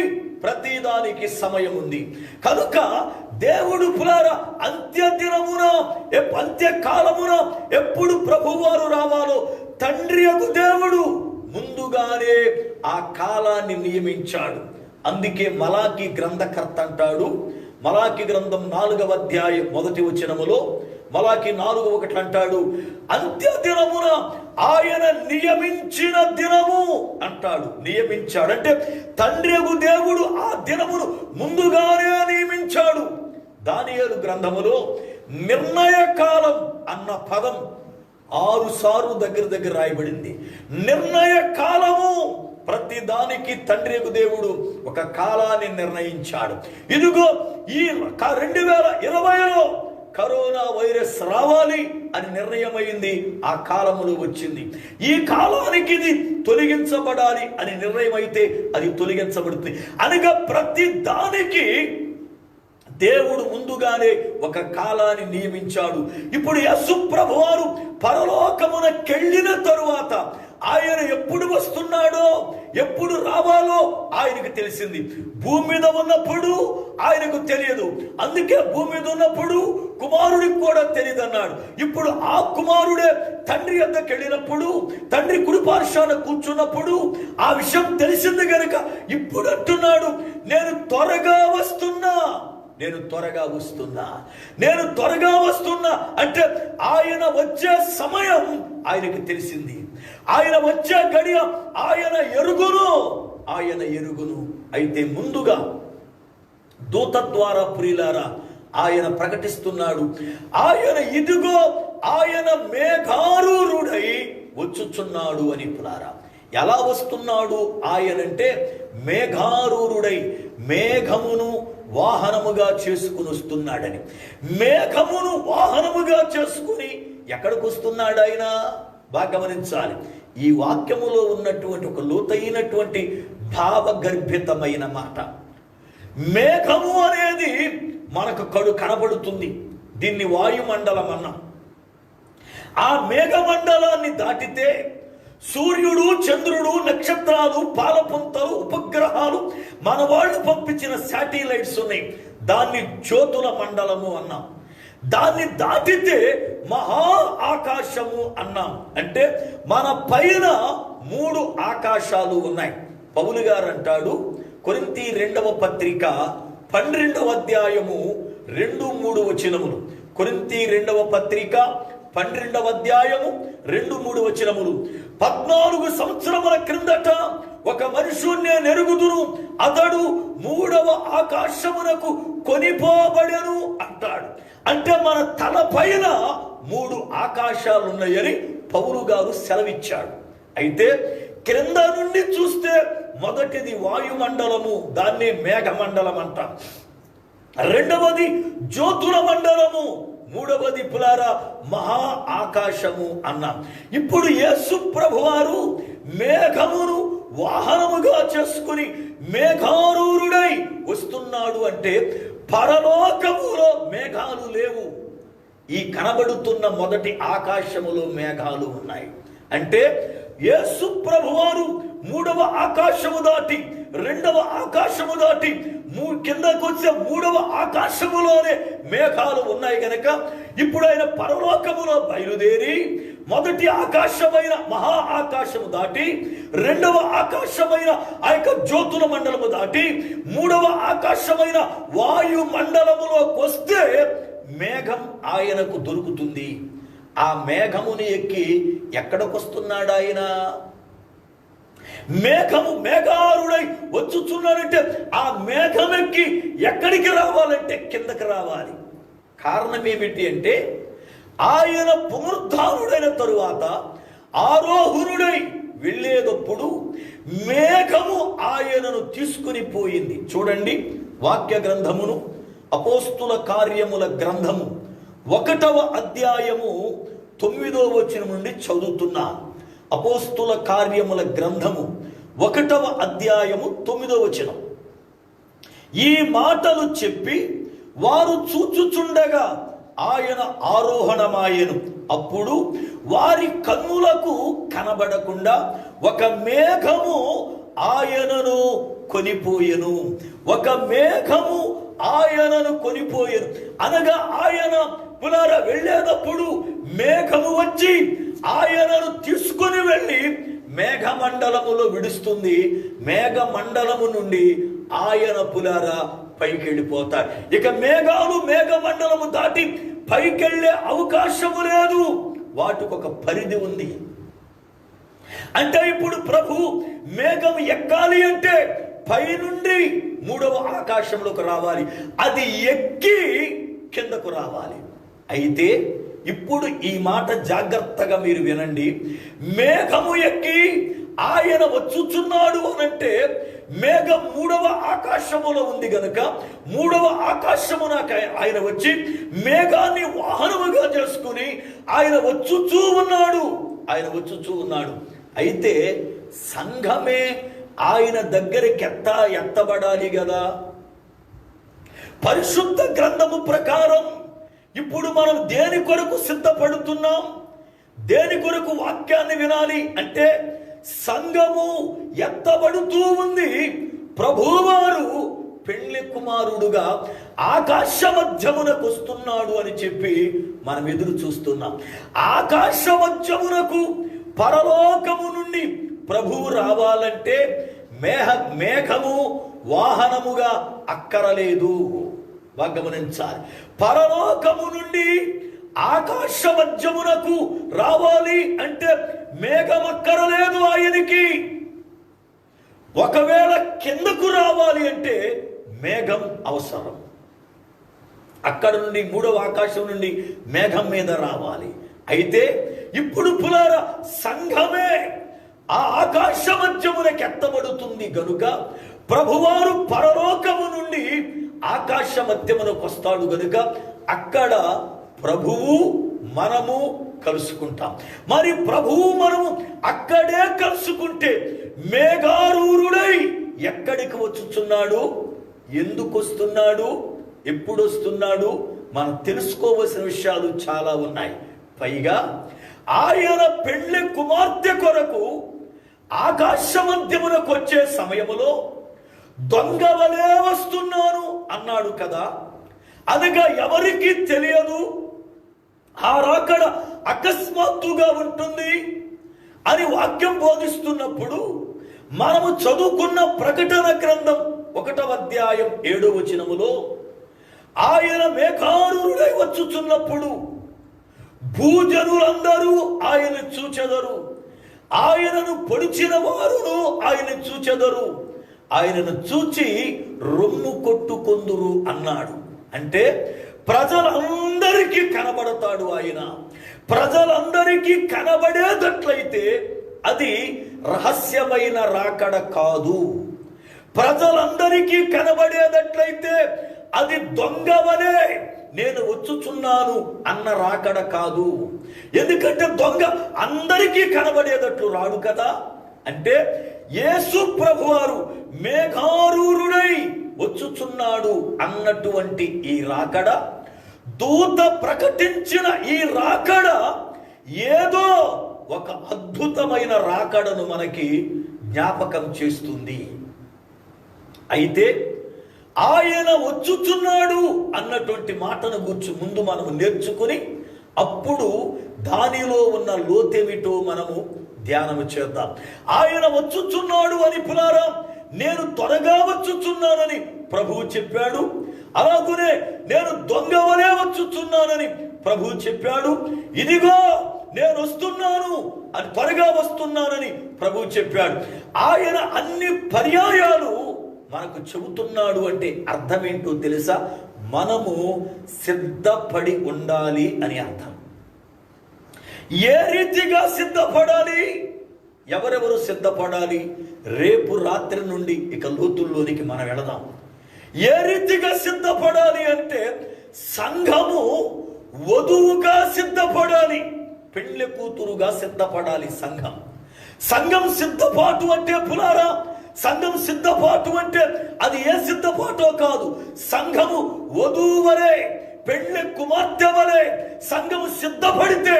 ప్రతి దానికి సమయం ఉంది. కనుక దేవుడు పులారా అంత్యదినమున, అంత్యకాలమున ఎప్పుడు ప్రభువారు రావాలో తండ్రియగు దేవుడు ముందుగానే ఆ కాలాన్ని నియమించాడు. అందుకే మలాకి గ్రంథకర్త అంటాడు, మలాకి గ్రంథం 4వ అధ్యాయం 1వ వచనములో, మలాకి 4:1 అంటాడు, అంత్యదినమున ఆయన నియమించిన దినము అంటాడు. నియమించాడు అంటే తండ్రియగు దేవుడు ఆ దినమును ముందుగానే నియమించాడు. దానియేలు గ్రంథములో నిర్ణయ కాలం అన్న పదం 6 సార్లు దగ్గర రాయబడింది. నిర్ణయ కాలము, ప్రతి దానికి తండ్రియగు దేవుడు ఒక కాలాన్ని నిర్ణయించాడు. ఇదిగో ఈ 2020లో కరోనా వైరస్ రావాలి అని నిర్ణయమైంది, ఆ కాలములో వచ్చింది. ఈ కాలానికి ఇది తొలగించబడాలి అని నిర్ణయమైతే అది తొలగించబడుతుంది. అనగా ప్రతి దానికి దేవుడు ముందుగానే ఒక కాలాన్ని నియమించాడు. ఇప్పుడు యేసు ప్రభువారు పరలోకమునకెళ్ళిన తరువాత ఆయన ఎప్పుడు వస్తున్నాడో, ఎప్పుడు రావాలో ఆయనకు తెలిసింది. భూమి మీద ఉన్నప్పుడు ఆయనకు తెలియదు. అందుకే భూమి మీద ఉన్నప్పుడు కుమారుడికి కూడా తెలియదు అన్నాడు. ఇప్పుడు ఆ కుమారుడే తండ్రి వద్దకు వెళ్ళినప్పుడు, తండ్రి కుడిపార్శ్వాన కూర్చున్నప్పుడు ఆ విషయం తెలిసింది గనుక ఇప్పుడు అంటున్నాడు, నేను త్వరగా వస్తున్నా, నేను త్వరగా వస్తున్నా, నేను త్వరగా వస్తున్నా. అంటే ఆయన వచ్చే సమయం ఆయనకు తెలిసింది. ఆయన వచ్చే గడియ ఆయన ఎరుగును, ఆయన ఎరుగును. అయితే ముందుగా దూత ద్వారా ప్రియులారా ఆయన ప్రకటిస్తున్నాడు, ఆయన ఇదిగో ఆయన మేఘారూరుడై వచ్చుచున్నాడు అని. పులారా ఎలా వస్తున్నాడు ఆయనంటే మేఘారూరుడై, మేఘమును వాహనముగా చేసుకుని వస్తున్నాడని. మేఘమును వాహనముగా చేసుకుని ఎక్కడికి వస్తున్నాడు ఆయన? బాగా గమనించాలి. ఈ వాక్యములో ఉన్నటువంటి ఒక లోతైనటువంటి భావగర్భితమైన మాట. మేఘము అనేది మనకు కనబడుతుంది, దీన్ని వాయుమండలం అన్నాం. ఆ మేఘమండలాన్ని దాటితే సూర్యుడు, చంద్రుడు, నక్షత్రాలు, పాలపుంతలు, ఉపగ్రహాలు, మన వాళ్ళు పంపించిన శాటిలైట్స్ ఉన్నాయి, దాన్ని జ్యోతుల మండలము అన్నాం. దాన్ని దాటితే మహా ఆకాశము అన్నాం. అంటే మన పైన 3 ఆకాశాలు ఉన్నాయి. పౌలు గారు అంటాడు, కొరింథీ 2వ పత్రిక 12వ అధ్యాయము 2-3 వచనములు. కొరింథీ 2వ పత్రిక 12వ అధ్యాయము 2-3 వచనములు. 14 సంవత్సరముల క్రిందట ఒక మనుషుణ్ణి నెరుగుదును, అతడు 3వ ఆకాశమునకు కొనిపోబడెను అంటాడు. అంటే మన తల పైన 3 ఆకాశాలు ఉన్నాయని పౌలు గారు సెలవిచ్చాడు. అయితే క్రింద నుండి చూస్తే మొదటిది వాయుమండలము, దాన్ని మేఘమండలం అంటాం. రెండవది జ్యోతుల మండలము, మూడవది పులారా మహా ఆకాశము అన్నాం. ఇప్పుడు యేసు ప్రభువారు మేఘమును వాహనముగా చేసుకుని మేఘారూరుడై వస్తున్నాడు. అంటే పరలోకములో మేఘాలు లేవు, ఈ కనబడుతున్న మొదటి ఆకాశములో మేఘాలు ఉన్నాయి. అంటే యేసు ప్రభువారు 3వ ఆకాశము దాటి 2వ ఆకాశము దాటి కిందకు వచ్చే 3వ ఆకాశములోనే మేఘాలు ఉన్నాయి కనుక ఇప్పుడు ఆయన పరలోకములో బయలుదేరి మొదటి ఆకాశమైన మహా ఆకాశము దాటి 2వ ఆకాశమైన ఆ యొక్క జ్యోతుల మండలము దాటి 3వ ఆకాశమైన వాయు మండలములోకి వస్తే మేఘం ఆయనకు దొరుకుతుంది. ఆ మేఘముని ఎక్కి ఎక్కడికి వస్తున్నాడు ఆయన? మేఘారుడై వచ్చుచున్నాడంటే ఆ మేఘం ఎక్కి ఎక్కడికి రావాలంటే కిందకి రావాలి. కారణం ఏమిటి అంటే ఆయన పునరుద్ధానుడైన తరువాత ఆరోహణుడై వెళ్ళేటప్పుడు మేఘము ఆయనను తీసుకుని పోయింది. చూడండి, వాక్య గ్రంథమును అపోస్తుల కార్యముల గ్రంథము 1వ అధ్యాయము 9వ వచనం నుండి చదువుతున్నా. అపోస్తుల కార్యముల గ్రంథము 1వ అధ్యాయము 9వ వచనం. ఈ మాటలు చెప్పి వారు చూచుచుండగా ఆయన ఆరోహణమాయెను. అప్పుడు వారి కన్నులకు కనబడకుండా ఒక మేఘము ఆయనను కొనిపోయెను. ఒక మేఘము ఆయనను కొనిపోయెను అనగా ఆయన పునర వెళ్ళేటప్పుడు మేఘము వచ్చి ఆయనను తీసుకుని వెళ్ళి మేఘమండలములో విడుస్తుంది. మేఘమండలము నుండి ఆయన పునర పైకి వెళ్ళిపోతాడు. ఇక మేఘమండలము దాటి పైకెళ్ళే అవకాశము లేదు, వాటికి ఒక పరిధి ఉంది. అంటే ఇప్పుడు ప్రభు మేఘం ఎక్కాలి అంటే పైనుండి 3వ ఆకాశంలోకి రావాలి, అది ఎక్కి కిందకు రావాలి. అయితే ఇప్పుడు ఈ మాట జాగ్రత్తగా మీరు వినండి. మేఘము ఎక్కి ఆయన వచ్చుచున్నాడు అనంటే మేఘం 3వ ఆకాశములో ఉంది గనుక 3వ ఆకాశమున ఆయన వచ్చి మేఘాన్ని వాహనముగా చేసుకుని ఆయన వచ్చుచూ ఉన్నాడు. అయితే సంఘమే ఆయన దగ్గరికి ఎత్తబడాలి కదా. పరిశుద్ధ గ్రంథము ప్రకారం ఇప్పుడు మనం దేని కొరకు సిద్ధపడుతున్నాం? దేని కొరకు వాక్యాన్ని వినాలి అంటే సంఘము ఎత్తబడుతూ ఉంది. ప్రభువారు పెళ్లి కుమారుడుగా ఆకాశ మధ్యమునకు వస్తున్నాడు అని చెప్పి మనం ఎదురు చూస్తున్నాం. ఆకాశ మధ్యమునకు పరలోకము నుండి ప్రభువు రావాలంటే మేఘము వాహనముగా అక్కరలేదు. గమనించాలి, పరలోకము నుండి ఆకాశ మధ్యమునకు రావాలి అంటే మేఘం అక్కరలేదు ఆయనకి. ఒకవేళ కిందకు రావాలి అంటే మేఘం అవసరం. అక్కడ నుండి 3వ ఆకాశం నుండి మేఘం మీద రావాలి. అయితే ఇప్పుడు పులార సంఘమే ఆ ఆకాశ మధ్యమునకు ఎత్తబడుతుంది గనుక ప్రభువారు పరలోకము నుండి ఆకాశ మధ్యమునకు వస్తాడు గనుక అక్కడ ప్రభువు మనము కలుసుకుంటాం. మరి ప్రభువు మనము అక్కడే కలుసుకుంటే మేఘారూరుడై ఎక్కడికి వచ్చుచున్నాడు, ఎందుకు వస్తున్నాడు, ఎప్పుడు వస్తున్నాడు, మనం తెలుసుకోవలసిన విషయాలు చాలా ఉన్నాయి. పైగా ఆయన పెళ్లి కుమార్తె కొరకు ఆకాశ మధ్యమునకు వచ్చే సమయములో దొంగవలే వస్తున్నాను అన్నాడు కదా. అనగా ఎవరికి తెలియదు, ఆ రాకడ అకస్మాత్తుగా ఉంటుంది అని వాక్యం బోధిస్తున్నప్పుడు మనము చదువుకున్న ప్రకటన గ్రంథం 1వ అధ్యాయం 7వ వచనములో ఆయన మేఘారూరుడై వచ్చుచున్నప్పుడు భూజనులందరూ ఆయన చూచెదరు, ఆయనను పొడిచిన వారును ఆయన చూచెదరు, ఆయనను చూచి రొమ్ము కొట్టుకొందురు అన్నాడు. అంటే ప్రజలందరికీ కనబడతాడు ఆయన. ప్రజలందరికీ కనబడేటట్లయితే అది రహస్యమైన రాకడ కాదు. ప్రజలందరికీ కనబడేటట్లయితే అది దొంగవనే నేను వచ్చుచున్నాను అన్న రాకడ కాదు. ఎందుకంటే దొంగ అందరికీ కనబడేటట్లు రాడు కదా. అంటే యేసు ప్రభువారు మేఘారూరుడై వచ్చుచున్నాడు అన్నటువంటి ఈ రాకడ, దూత ప్రకటించిన ఈ రాకడ ఏదో ఒక అద్భుతమైన రాకడను మనకి జ్ఞాపకం చేస్తుంది. అయితే ఆయన వచ్చుచున్నాడు అన్నటువంటి మాటను గురించి ముందు మనము నేర్చుకుని అప్పుడు దానిలో ఉన్న లోతేమిటో మనము ధ్యానము చేద్దాం. ఆయన వచ్చుచున్నాడు అని పులారా, నేను త్వరగా వచ్చుచున్నానని ప్రభువు చెప్పాడు. అలాగనే నేను దొంగవలే వచ్చుచున్నానని ప్రభువు చెప్పాడు. ఇదిగో నేను వస్తున్నాను అని, త్వరగా వస్తున్నానని ప్రభువు చెప్పాడు. ఆయన అన్ని పర్యాయాలు మనకు చెబుతున్నాడు అంటే అర్థం ఏంటో తెలుసా? మనము సిద్ధపడి ఉండాలి అని అర్థం. ఏ రీతిగా సిద్ధపడాలి? ఎవరెవరు సిద్ధపడాలి? రేపు రాత్రి నుండి ఇక లోతుల్లోనికి మనం వెళదాం. ఏ రీతిగా సిద్ధపడాలి అంటే సంఘము వధువుగా సిద్ధపడాలి, పెళ్లి కూతురుగా సిద్ధపడాలి. సంఘం సిద్ధపాటు అంటే పులారా, సంఘం సిద్ధపాటు అంటే అది ఏ సిద్ధపాటో కాదు. సంఘము వధువు వలె, పెళ్లి కుమార్తె వలె సంఘము సిద్ధపడితే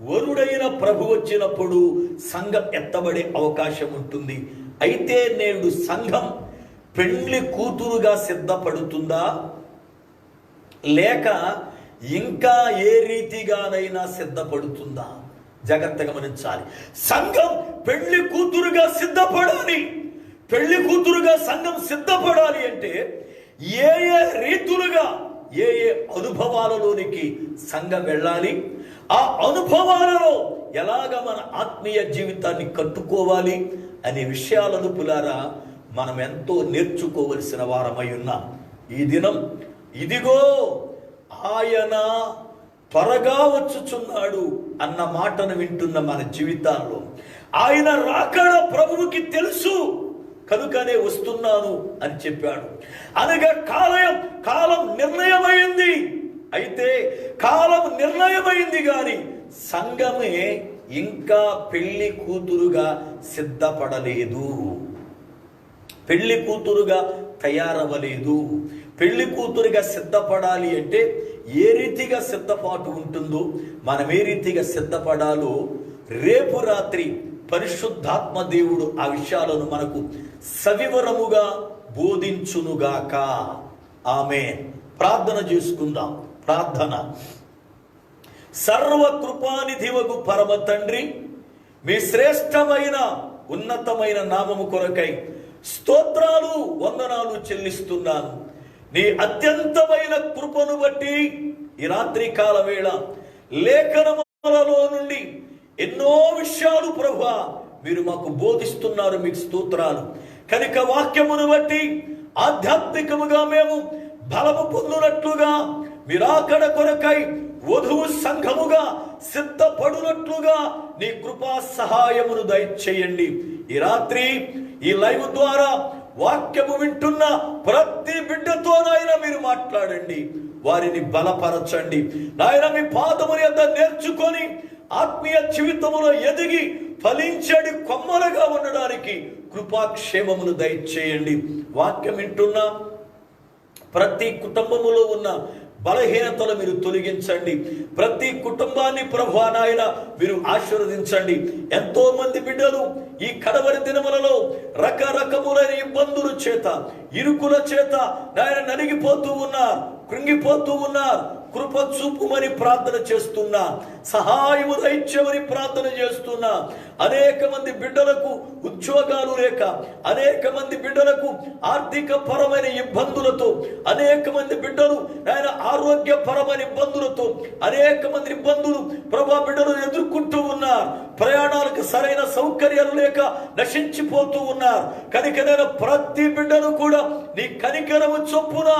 వరుడైన ప్రభు వచ్చినప్పుడు సంఘం ఎత్తబడే అవకాశం ఉంటుంది. అయితే నేడు సంఘం పెళ్లి కూతురుగా సిద్ధపడుతుందా, లేక ఇంకా ఏ రీతిగానైనా సిద్ధపడుతుందా? జాగ్రత్తగా గమనించాలి. సంఘం పెళ్లి కూతురుగా సిద్ధపడాలి. పెళ్లి కూతురుగా సంఘం సిద్ధపడాలి అంటే ఏ ఏ రీతులుగా, ఏ ఏ అనుభవాలలోనికి సంఘం వెళ్ళాలి, ఆ అనుభవాలలో ఎలాగ మన ఆత్మీయ జీవితాన్ని కట్టుకోవాలి అనే విషయాలను పులారా మనం ఎంతో నేర్చుకోవలసిన వారమై ఉన్నాం. ఈ దినం ఇదిగో ఆయన త్వరగా వచ్చుచున్నాడు అన్న మాటను వింటున్న మన జీవితాల్లో ఆయన రాకడ ప్రభువుకి తెలుసు కనుకనే వస్తున్నాను అని చెప్పాడు. అనగా కాలం నిర్ణయమైంది. అయితే కాలం నిర్ణయమైంది కానీ సంఘమే ఇంకా పెళ్లి కూతురుగా సిద్ధపడలేదు, పెళ్లి కూతురుగా తయారవ్వలేదు. పెళ్లి కూతురుగా సిద్ధపడాలి అంటే ఏ రీతిగా సిద్ధపాటు ఉంటుందో, మనం ఏ రీతిగా సిద్ధపడాలో రేపు రాత్రి పరిశుద్ధాత్మ దేవుడు ఆ విషయాలను మనకు సవివరముగా బోధించునుగాక. ఆమేన్. ప్రార్థన చేసుకుందాం. ప్రార్థన. సర్వకృపానిధివగు పరమ తండ్రి, మీ శ్రేష్టమైన ఉన్నతమైన నామము కొరకై స్తోత్రాలు వందనాలు చెల్లిస్తున్నాను. నీ అత్యంతమైన కృపను బట్టి ఈ రాత్రి కాల వేళ లేఖనములలో నుండి ఎన్నో విషయాలు ప్రభువా మీరు మాకు బోధిస్తున్నారు. మీకు స్తోత్రాలు. కనుక వాక్యమును బట్టి ఆధ్యాత్మికముగా మేము బలము పొందునట్లుగా, మీరాకడ కొరకై వధువు సంఘముగా సిద్ధపడునట్లుగా నీ కృపా సహాయమును దయచేయండి. ఈ రాత్రి ఈ లైవ్ ద్వారా వాక్యము వింటున్న ప్రతి బిడ్డతో నాయన మీరు మాట్లాడండి, వారిని బలపరచండి. నాయన మీ పాదముల యొద్ద నేర్చుకొని ఆత్మీయ జీవితములో ఎదిగి ఫలించడి కొమ్మలుగా ఉండడానికి కృపాక్షేమమును దయచేయండి. వాక్యం వింటున్న ప్రతి కుటుంబములో ఉన్న బలహీనతలు మీరు తొలగించండి. ప్రతి కుటుంబాన్ని ప్రభువా నాయన మీరు ఆశీర్వదించండి. ఎంతో మంది బిడ్డలు ఈ కడవరి దినములలో రకరకములైన ఇబ్బందుల చేత, ఇరుకుల చేత నాయన నలిగిపోతూ ఉన్నారు, కృంగిపోతూ ఉన్నారు. కృప చూపుమని ప్రార్థన చేస్తున్నా, సహాయము దయచేయమని ప్రార్థన చేస్తున్నా. అనేక మంది బిడ్డలకు ఉద్యోగాలు లేక, అనేక మంది బిడ్డలకు ఆర్థిక పరమైన ఇబ్బందులతో, అనేక మంది బిడ్డలు ఆయన ఆరోగ్యపరమైన ఇబ్బందులతో, అనేక మంది ఇబ్బందులు ప్రభా బిడ్డలు ఎదుర్కొంటూ ఉన్నారు. ప్రయాణాలకు సరైన సౌకర్యాలు లేక నశించిపోతూ ఉన్నారు. కనుక నేను ప్రతి బిడ్డను కూడా నీ కనికరము చొప్పున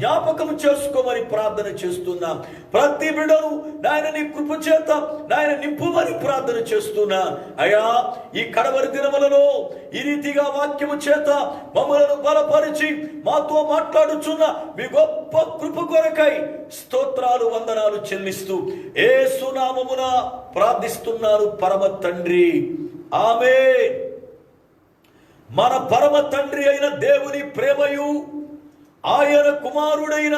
జ్ఞాపకం చేసుకోమని ప్రార్థన చేస్తున్నా. ప్రతి బిడ్డను నాయన నీ కృప చేత నాయన నింపుమని ప్రార్థన చేస్తున్నా. అయ్యా, ఈ కడవరి దినములలో ఈ రీతిగా వాక్యము చేత మమ్మలను బలపరిచి మాతో మాట్లాడుచున్న మీ గొప్ప కృప కొరకై స్తోత్రాలు, వందనాలు చెల్లిస్తూ యేసు నామమున ప్రార్థిస్తున్నాను పరమ తండ్రి, ఆమేన్. మన పరమ తండ్రి అయిన దేవుని ప్రేమయు, ఆయన కుమారుడైన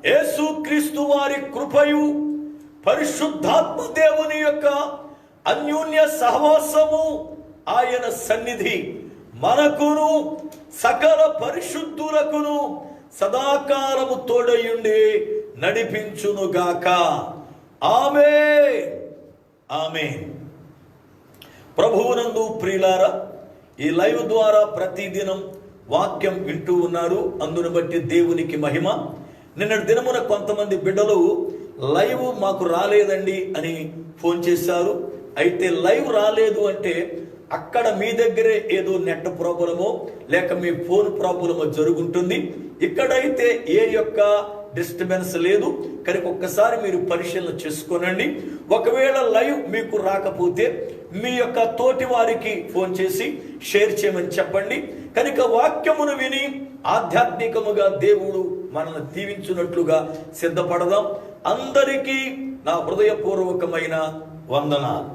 యేసుక్రీస్తు వారి కృపయు, పరిశుద్ధాత్మ దేవుని యొక్క అన్యోన్య సహవాసము, ఆయన సన్నిధి మనకును సకల పరిశుద్ధులకును సదాకాలము తోడయుండి నడిపించునుగాక. ఆమేన్, ఆమేన్. ప్రభువునందు ప్రియులారా, ఈ లైవ్ ద్వారా ప్రతిదినం వాక్యం వింటూ ఉన్నారు. అందును బట్టి దేవునికి మహిమ. నిన్నటి దినమున కొంతమంది బిడ్డలు లైవ్ మాకు రాలేదండి అని ఫోన్ చేశారు. అయితే లైవ్ రాలేదు అంటే అక్కడ మీ దగ్గరే ఏదో నెట్ ప్రాబ్లమో లేక మీ ఫోన్ ప్రాబ్లమో జరుగుంటుంది. ఇక్కడైతే ఏ యొక్క డిస్టర్బెన్స్ లేదు. కనుక ఒక్కసారి మీరు పరిశీలన చేసుకోనండి. ఒకవేళ లైవ్ మీకు రాకపోతే మీ యొక్క తోటి వారికి ఫోన్ చేసి షేర్ చేయమని చెప్పండి. కనుక వాక్యమును విని ఆధ్యాత్మికముగా దేవుడు మనల్ని దీవించున్నట్లుగా సిద్ధపడదాం. అందరికీ నా హృదయపూర్వకమైన వందనాలు.